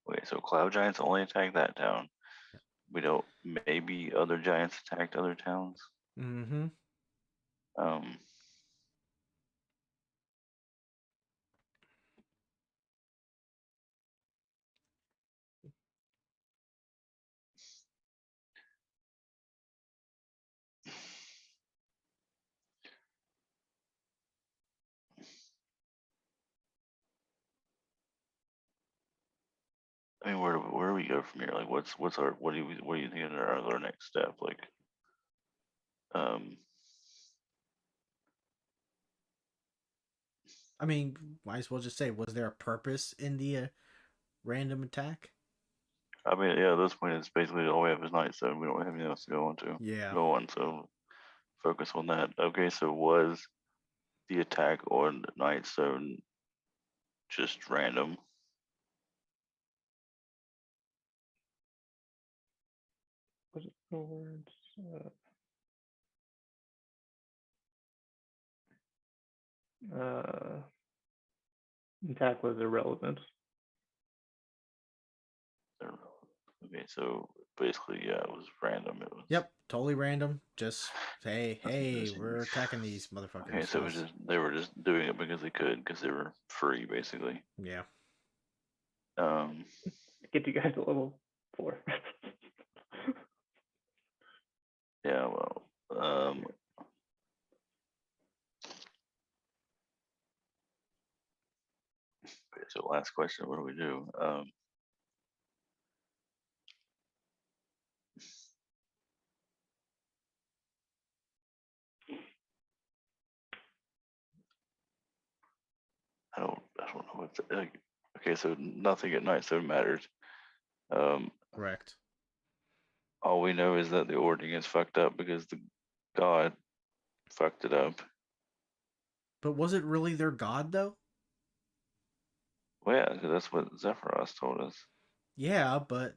Wait, so cloud giants only attack that town. We don't. Maybe other giants attacked other towns. Mm-hmm. I mean, where do we go from here? Like, what do you think are our next step? Like, I mean, might as well just say, was there a purpose in the random attack? I mean, yeah, at this point, it's basically all we have is Nightstone. We don't have anything else to go on to. Yeah. Go on, so focus on that. Okay, so was the attack on Nightstone just random? Was it the words? Attack was irrelevant. Okay, so basically, yeah, it was random. It was. Yep, totally random. Just hey, we're attacking these motherfuckers. Okay, so it was they were just doing it because they could, because they were free, basically. Yeah. Get you guys to level 4. Yeah, well, okay, so last question, what do we do? Okay, so nothing at Night Stone matters. Correct. All we know is that the ordering is fucked up because the god fucked it up. But was it really their god though? Well, yeah, 'cause that's what Zephyros told us. Yeah, but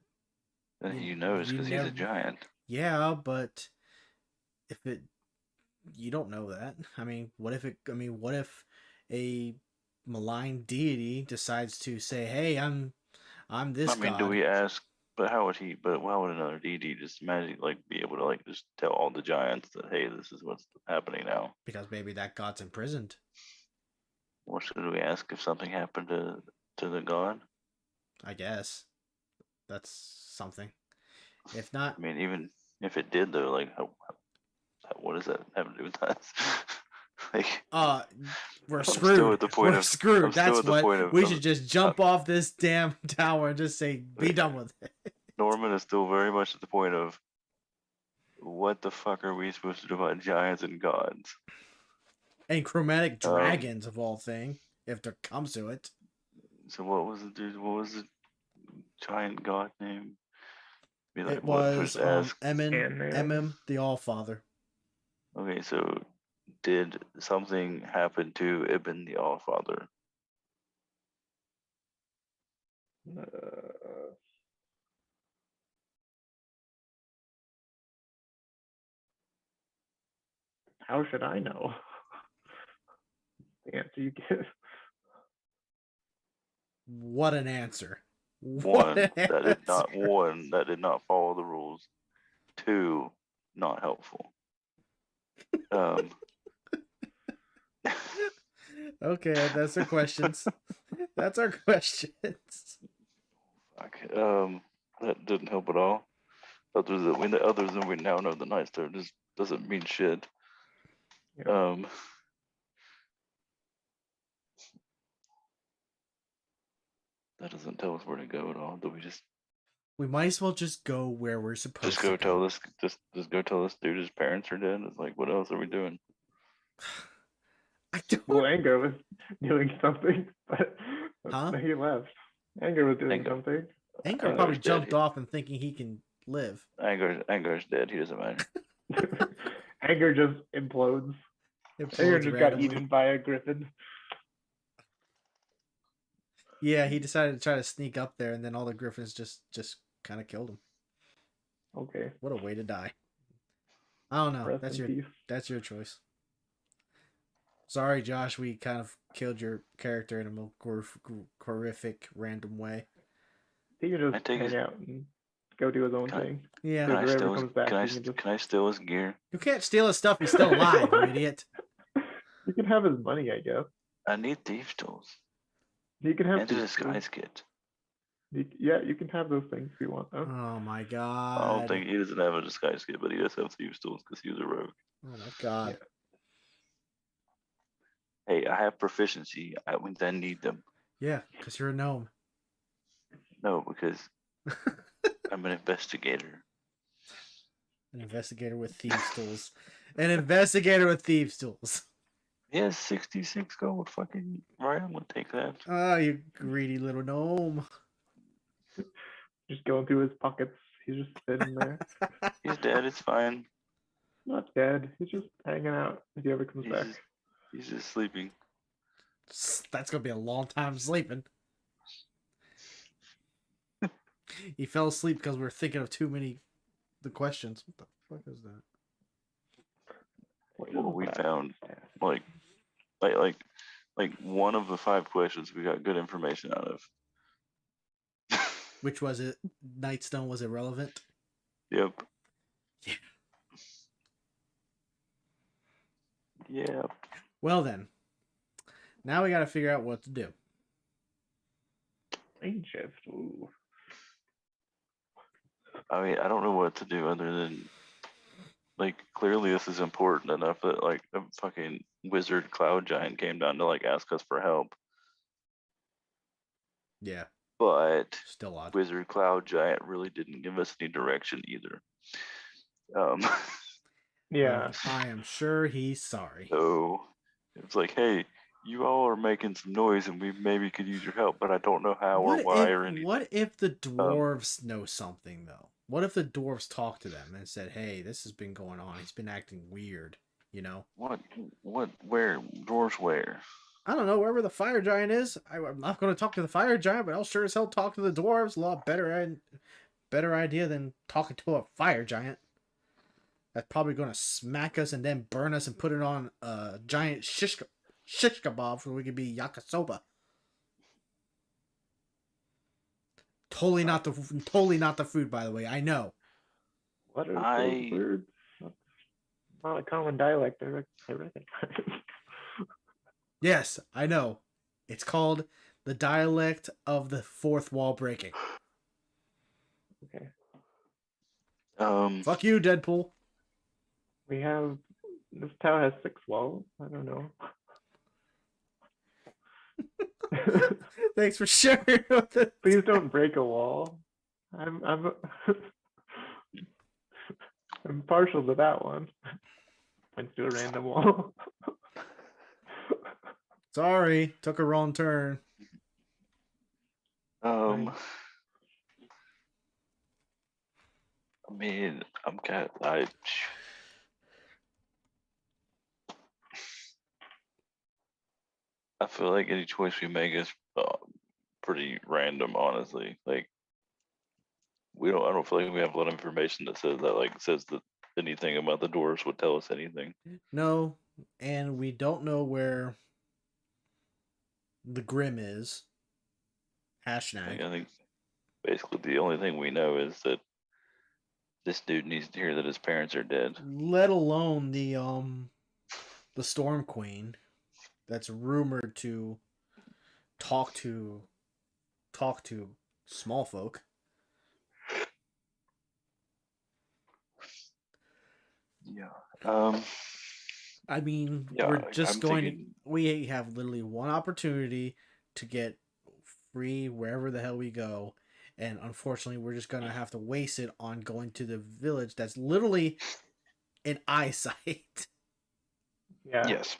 And you, he knows you because he's a never. giant. Yeah, but if it, you don't know that. I mean, what if it? I mean, what if a malign deity decides to say, "Hey, I'm this I mean, god," do we ask? But how would he? But why would another deity just magically be able to just tell all the giants that, hey, this is what's happening now? because maybe that god's imprisoned. Or should we ask if something happened to the god? I guess that's something. If not, I mean, even if it did, though, what does that have to do with us? like, we're I'm screwed. still at the point We're of. screwed. I'm still That's at the what point of. we should just jump off this damn tower and just say, "Be done with it." Norman is still very much at the point of. What the fuck are we supposed to do about giants and gods? And chromatic dragons of all things, if there comes to it. So what was the dude? What was the giant god name? Be It what if we was just ask? Emem, the All-Father. Okay, so did something happen to Ibn the All-Father? How should I know? The answer you give. What an answer. One that did not follow the rules. Two, not helpful. Okay, that's our questions. That's our questions. Fuck. That didn't help at all. Others than we now know the Night Stone just doesn't mean shit. Yeah. That doesn't tell us where to go at all. Do we just We might as well just go where we're supposed just go to go. tell this just go tell this dude his parents are dead? It's like, what else are we doing? I don't. Well, Anger was doing something, but Huh? he left. Anger was doing Anger. something. Anger Anger's probably dead. jumped off and thinking he can live. Anger's dead. He doesn't matter. Anger just implodes. Anger just got eaten by a griffin. Yeah, he decided to try to sneak up there, and then all the griffins just kind of killed him. Okay. What a way to die. I don't know. Rest in peace. That's your choice. Sorry, Josh. We kind of killed your character in a more horrific, random way. He can just hang out and go do his own thing. Yeah. Can I Whoever steal comes back, can I steal his gear? You can't steal his stuff. He's still alive, you idiot. You can have his money, I guess. I need thief tools. You can have And a these disguise kit. Yeah, you can have those things if you want, though. Oh my I god. don't think he doesn't have a disguise kit, but he does have thief tools because he was a rogue. Oh my god. Hey, I have proficiency. I need them. Yeah, because you're a gnome. No, because I'm an investigator. An investigator with thieves' tools. An investigator with thieves' tools. Yes, 66 gold. Fucking right, I'm gonna take that. Oh, you greedy little gnome. Just going through his pockets. He's just sitting there. He's dead. It's fine. Not dead. He's just hanging out if he ever comes back. He's just sleeping. That's gonna be a long time sleeping. He fell asleep because we were thinking of too many the questions. What the fuck is that? Well, we found like one of the 5 questions we got good information out of. Which was it? Nightstone was irrelevant? Yep. Yeah. Yep. Well then. Now we gotta figure out what to do. Lane shift. Ooh. I mean, I don't know what to do other than clearly this is important enough that a fucking wizard cloud giant came down to ask us for help. Yeah. But Still odd. wizard cloud giant really didn't give us any direction either. Yeah. I am sure he's sorry. So it's like, hey, you all are making some noise, and we maybe could use your help, but I don't know how or why or anything. What if the dwarves know something though? What if the dwarves talked to them and said, "Hey, this has been going on. He's been acting weird." You know. What? Where? Dwarves where? I don't know, wherever the fire giant is. I'm not going to talk to the fire giant, but I'll sure as hell talk to the dwarves. A lot better idea than talking to a fire giant. That's probably going to smack us and then burn us and put it on a giant shish kebab so we could be yakisoba. Totally not the food, by the way. I know. What are those words? Not a common dialect, I reckon. Yes, I know. It's called the dialect of the fourth wall breaking. Okay. Fuck you, Deadpool. This tower has 6 walls. I don't know. Thanks for sharing with us. Please don't break a wall. I'm I'm partial to that one. Points to a random wall. Sorry, took a wrong turn. I mean, I feel like any choice we make is pretty random, honestly. Like, I don't feel like we have a lot of information that says that anything about the dwarves would tell us anything. No, and we don't know where the Grim is. Hashtag. I think basically the only thing we know is that this dude needs to hear that his parents are dead. Let alone the Storm Queen that's rumored to talk to small folk. Yeah. I mean, yeah, we have literally one opportunity to get free wherever the hell we go. And unfortunately, we're just going to have to waste it on going to the village that's literally in eyesight. Yeah. Yes.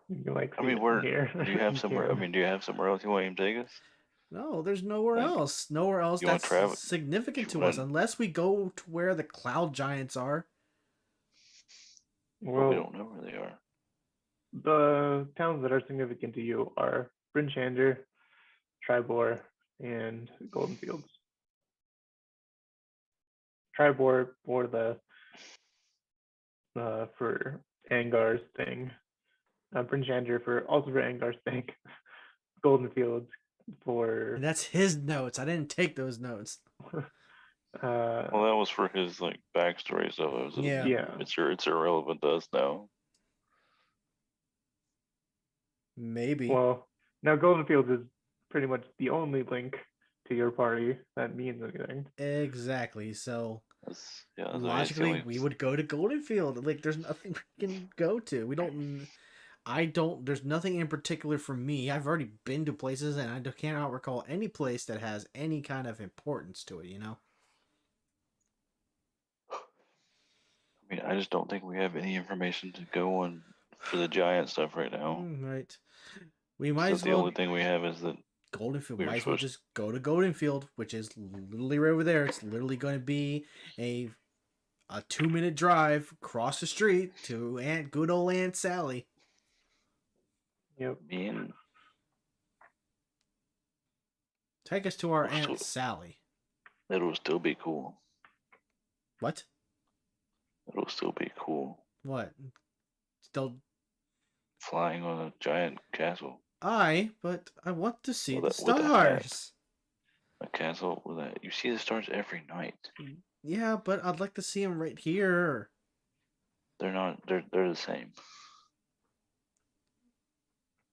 I mean, here. Do you have somewhere? Do you have somewhere else you want him to take us? No, there's nowhere else. Nowhere else that's significant to us, unless we go to where the cloud giants are. Well, we don't know where they are. The towns that are significant to you are Bryn Shander, Tribor, and Golden Fields. Tribor for for Angar's thing. Bryn Shander for Angar's thing. Golden Fields for. And that's his notes. I didn't take those notes. Well, that was for his backstory stuff. It's irrelevant to us now. Maybe. Well, now Golden Fields is pretty much the only link to your party that means anything. Exactly. So logically, we would go to Golden Field. There's nothing we can go to. There's nothing in particular for me. I've already been to places and I cannot recall any place that has any kind of importance to it, I mean, I just don't think we have any information to go on for the giant stuff right now. Right. We might as well. The only thing we have is that Golden Field. Might as well just go to Golden Field, which is literally right over there. It's literally going to be a 2-minute drive across the street to good old Aunt Sally. Yep. Take us to our Aunt Sally. It'll still be cool. What? It'll still be cool. What? Still flying on a giant castle. But I want to see the stars. A castle with that. You see the stars every night. Yeah, but I'd like to see them right here. They're not. They're the same.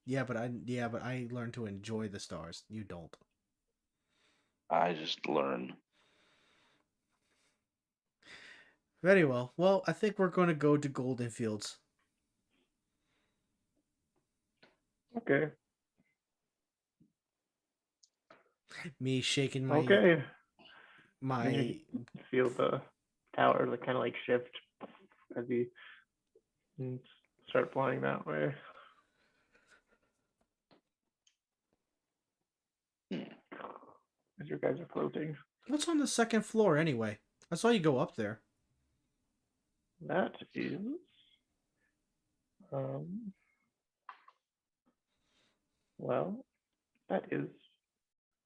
Yeah, but I learned to enjoy the stars. You don't. I just learn. Very well. Well, I think we're going to go to Golden Fields. Okay. Me shaking my. Okay. My. Feel the tower kind of shift as you start flying that way. as you guys are floating. What's on the second floor anyway? I saw you go up there. That is, um, well, that is,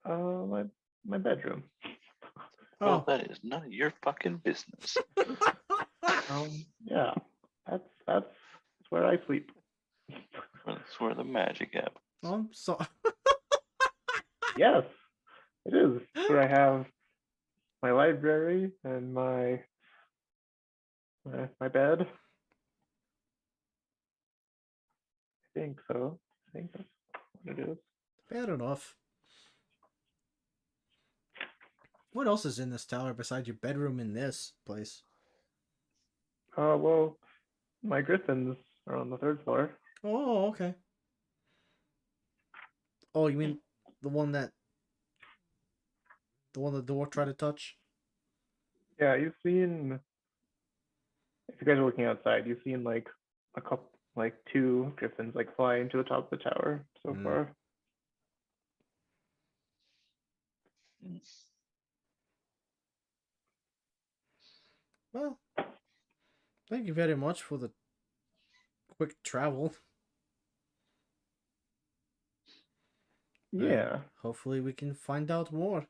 my bedroom. Well, Oh, that is none of your fucking business. Yeah, that's where I sleep. That's where the magic happens. I'm sorry. Yes, it is. It's where I have my library and my bed. I think so. I think that's what it is. Bad enough. What else is in this tower besides your bedroom in this place? Well, my griffins are on the 3rd floor. Oh, okay. Oh, you mean the one the dwarf tried to touch? Yeah, you've seen, if you guys are looking outside, you've seen like a couple, like 2 griffins like fly into the top of the tower so far. Well, thank you very much for the quick travel. Yeah. Hopefully we can find out more.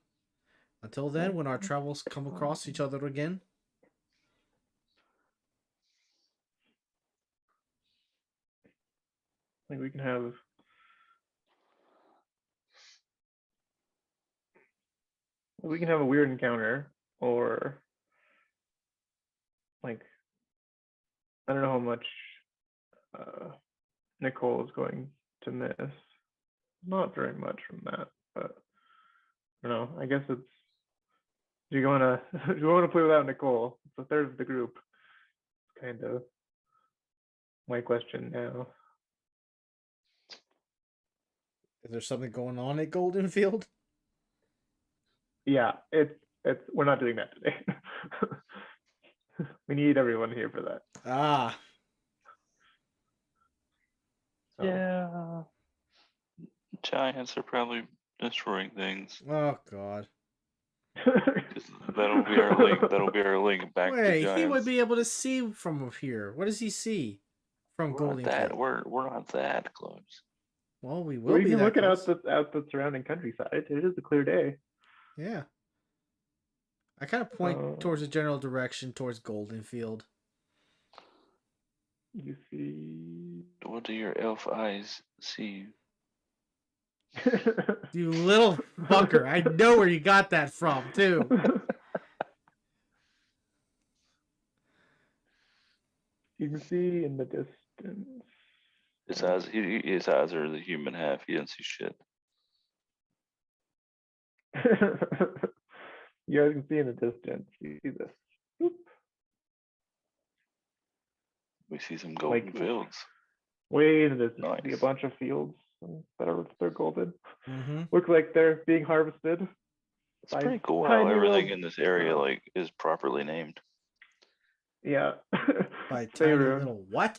Until then, when our travels come across each other again. Like we can have a weird encounter, or like I don't know how much Nicole is going to miss. Not very much from that, but I don't know. I guess it's, do you want to do you want to play without Nicole? It's a third of the group. Kind of my question now. Is there something going on at Goldenfield? Yeah, it's we're not doing that today. We need everyone here for that. Ah. So, Yeah. Giants are probably destroying things. Oh God. 'Cause that'll be our link. That'll be our link back to Wait, Giants. he would be able to see from here. What does he see from We're not that. Goldenfield? We're not that close. Well, we will well, be you can that look close. at out the surrounding countryside. It is a clear day. Yeah. I kind of point towards the general direction towards Goldenfield. You see. What do your elf eyes see? You little fucker. I know where you got that from, too. You can see in the distance. His eyes are the human half. He doesn't see shit. You guys can see in the distance. You see this. Boop. We see some golden Like, fields. way in the distance. You see Nice. a bunch of fields that are they're golden. Mm-hmm. Look like they're being harvested. It's pretty cool how tiny everything little- in this area like is properly named. Yeah. By tiny Faerun, little what?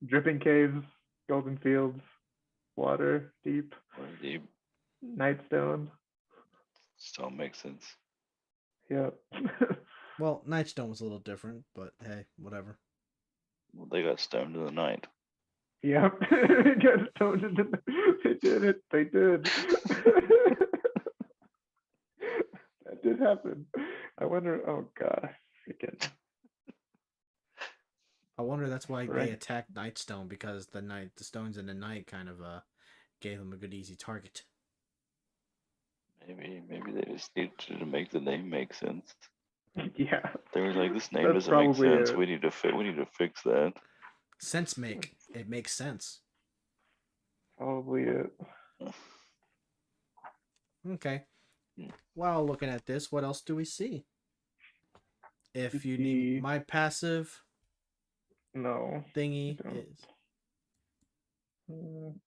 dripping caves, golden fields, water deep, The nightstone. still makes sense. Yeah. Well, Nightstone was a little different, but hey, whatever. Well, they got stoned in the night. Yeah. Got stoned into they did it. They did. That did happen. I wonder. Oh gosh. Freaking. I wonder that's why they Right. attacked Nightstone, because the stones in the night kind of gave them a good easy target. Maybe they just needed to make the name make sense. Yeah. They were like, this name That's doesn't make probably sense. it. We need to fix that. Sense make. It makes sense. Probably it. Okay. Hmm. While looking at this, what else do we see? If you see- need my passive No. thingy I don't. is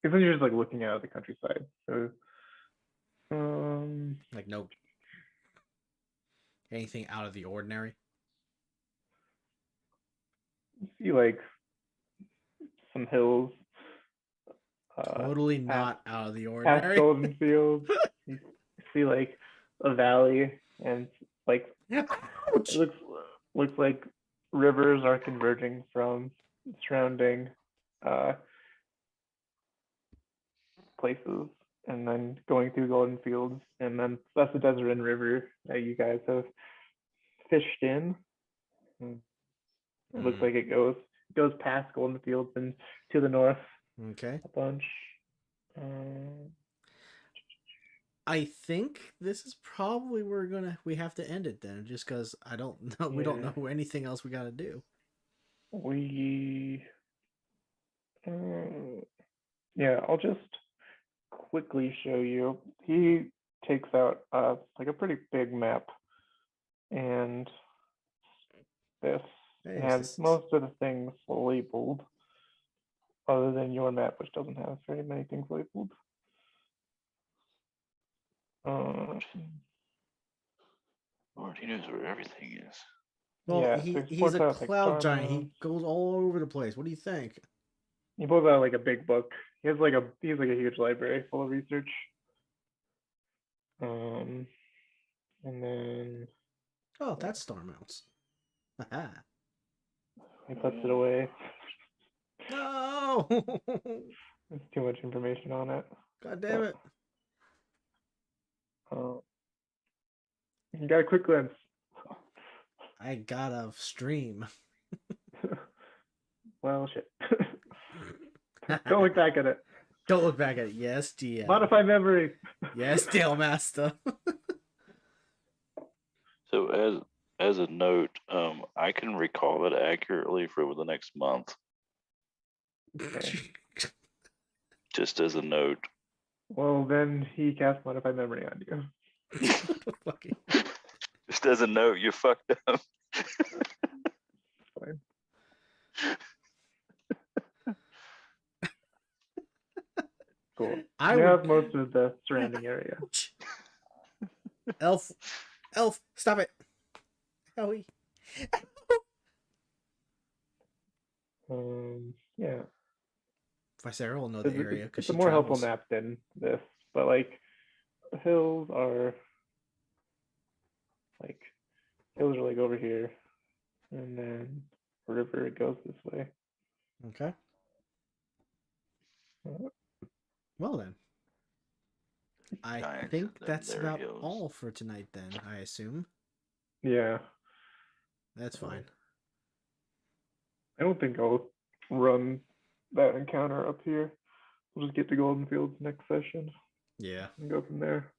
Because then you're just like looking out at the countryside. So, like no anything out of the ordinary. you see like some hills. Totally past- not out of the Past ordinary. golden fields. You see like a valley, and like it Ouch! looks like rivers are converging from surrounding uh, places, and then going through golden fields, and then that's the desert and river that you guys have fished in. And it looks like it goes past golden fields and to the north Okay. a bunch. I think this is probably where we have to end it then, just because I don't know we don't Yeah. know anything else we gotta do. Yeah, I'll just quickly show you. He takes out like a pretty big map, and this Hey, has this- most of the things labeled, other than your map, which doesn't have very many things labeled. Lord, he knows where everything is. Well, Yeah, he's exports a out like cloud star giant. maps. He goes all over the place. What do you think? He pulls out like a big book. He has like a huge library full of research. And then Oh, that's star mounts. Haha. he puts it away. No! There's too much information on it. God damn it! You got a quick glimpse. I got a stream. Well, shit. Don't look back at it. Don't look back at it. Yes, GM. Modify memory. Yes, Dale Master. So as a note, I can recall it accurately for the next month. Okay. Just as a note. Well, then he casts modify memory on you. Fucking. Just as a note, you fucked up. Fine. Cool. I You would- have most of the surrounding area. Elf, stop it. Ellie. Yeah. Sarah will know the area because It's she a more travels. helpful map than this, but like the hills are like over here, and then the river goes this way. Okay. Uh, Well then. I Giants think and that's their about hills. all for tonight then, I assume. Yeah. That's fine. I don't think I'll run that encounter up here. We'll just get to Golden Fields next session Yeah. and go from there.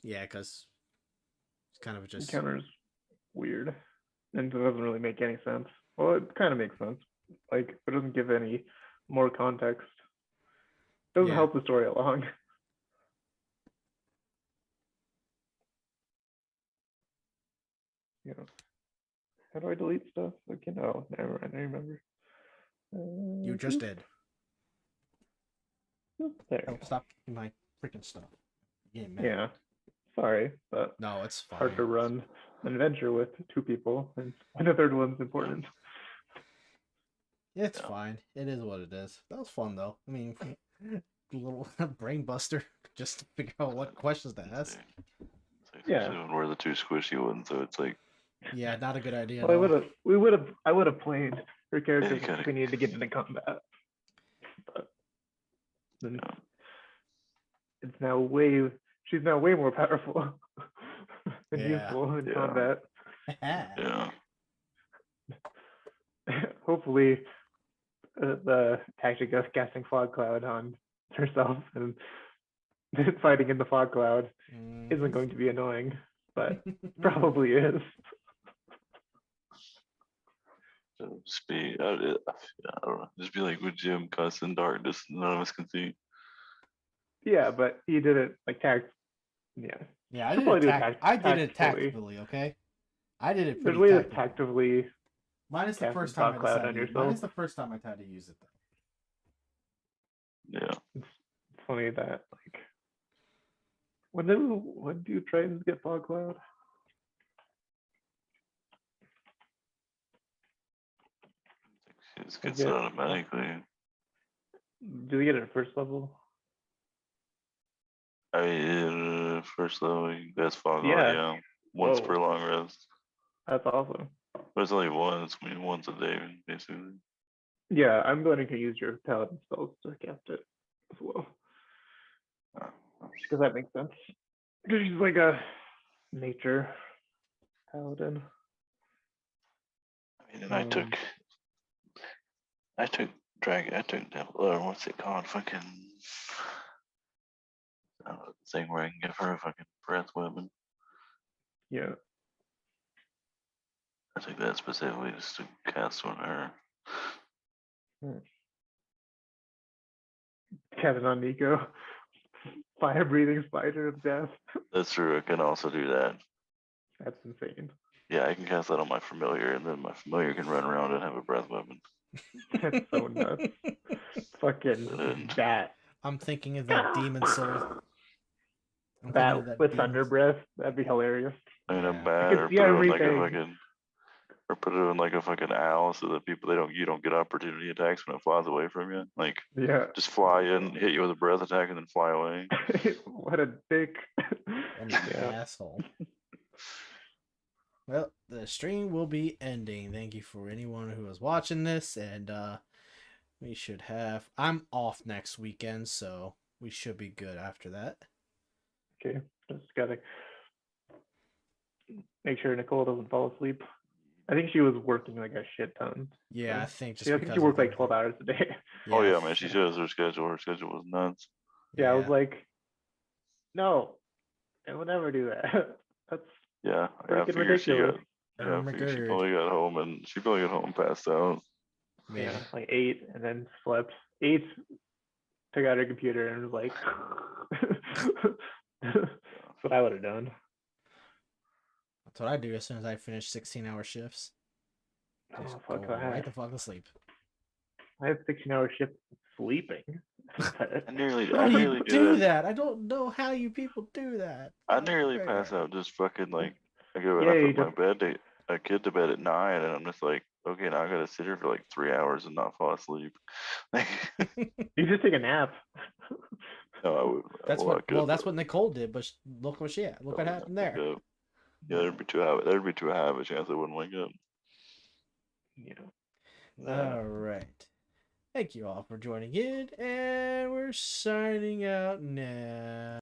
Yeah, because it's kind of just... Encounter's weird, and it doesn't really make any sense. Well, it kind of makes sense. Like, it doesn't give any more context. Doesn't Yeah. help the story along. You know, how do I delete stuff? Like, oh, never mind. I remember. You just did. There. Oh, stop my freaking stuff. Yeah, man. Yeah. Sorry, but No, it's fine. hard to run an adventure with two people, and when a third one's important. It's fine. It is what it is. That was fun though. I mean, a little brain buster just to figure out what questions to ask. Yeah. When we're the two squishy ones, so it's like, Yeah, not a good idea. Well, at all. I would have played her character you gotta- if we needed to get into combat. But then she's now way more powerful and Yeah. useful in Yeah. combat. yeah. Hopefully, the tactic of casting fog cloud on herself and fighting in the fog cloud isn't going to be annoying, but probably is. So just be, I don't know, just be like with Jim, constant darkness, none of us can see. Yeah, but he did it like Yeah, Yeah, She'll probably do it I did it tactfully. tactfully, okay? I did it There's pretty ways to tactfully. tactively. Mine is the cast first some time I fog cloud decided on to use. yourself. Mine is the first time I tried to use it though. Yeah. It's funny that like when do trains get fog cloud? It just gets Okay. automatically. Do they get it at first level? I shift first though. That's fog Yeah. yeah. Once Whoa. per long rest. That's awesome. But it's only once. I mean, once a day, basically. Yeah, I'm going to use your paladin spells to cast it as well. Uh, Because that makes sense. Because she's like a nature paladin. I mean, and I took Devil, or what's it called? Fucking, I don't know, the thing where I can give her a fucking breath weapon. Yeah. I took that specifically just to cast on her. Cast it on Nico. Fire breathing spider of death. That's true. I can also do that. That's insane. Yeah, I can cast that on my familiar, and then my familiar can run around and have a breath weapon. That's so nuts. Fucking And bat. I'm thinking of that demon soul. I'm thinking Bat of that with demon- thunder breath. That'd be hilarious. I mean, a Yeah. bat, could or see put it on like a everything. fucking, or put it on like a fucking owl, so that you don't get opportunity attacks when it flies away from you. Like, Yeah. just fly in, hit you with a breath attack, and then fly away. What a dick. An Yeah. asshole. Well, the stream will be ending. Thank you for anyone who is watching this, and we should have. I'm off next weekend, so we should be good after that. Okay. Just gotta make sure Nicole doesn't fall asleep. I think she was working like a shit ton. Yeah, So- I think just Yeah, I because think she worked of like 12 hours a day. Oh I yeah, man, she think- shows her schedule. Her schedule was nuts. Yeah, I was like, no, I would never do that. That's Yeah, I freaking figured she got. ridiculous. Yeah, Oh I my figured she God. probably got home and passed out. Yeah, like 8 and then slept. 8, took out her computer and was like, that's what I would have done. That's what I do as soon as I finish 16-hour shifts. Just Oh, fuck go right that. the fuck to sleep. I have 16-hour shift sleeping. I nearly How do you do do that. that? I don't know how you people do that. I nearly Fair. pass out just fucking like I go and Yeah, I you put my a kid to bed at 9, and I'm just like, okay, now I gotta sit here for like 3 hours and not fall asleep. You just take a nap. No, I would. That's well, I what. could, Well, that's but what Nicole did. But look what she had. Look I what wouldn't happened there. wake up. Yeah, there'd be too high of a chance I wouldn't wake up. Yeah. All right. Thank you all for joining in, and we're signing out now.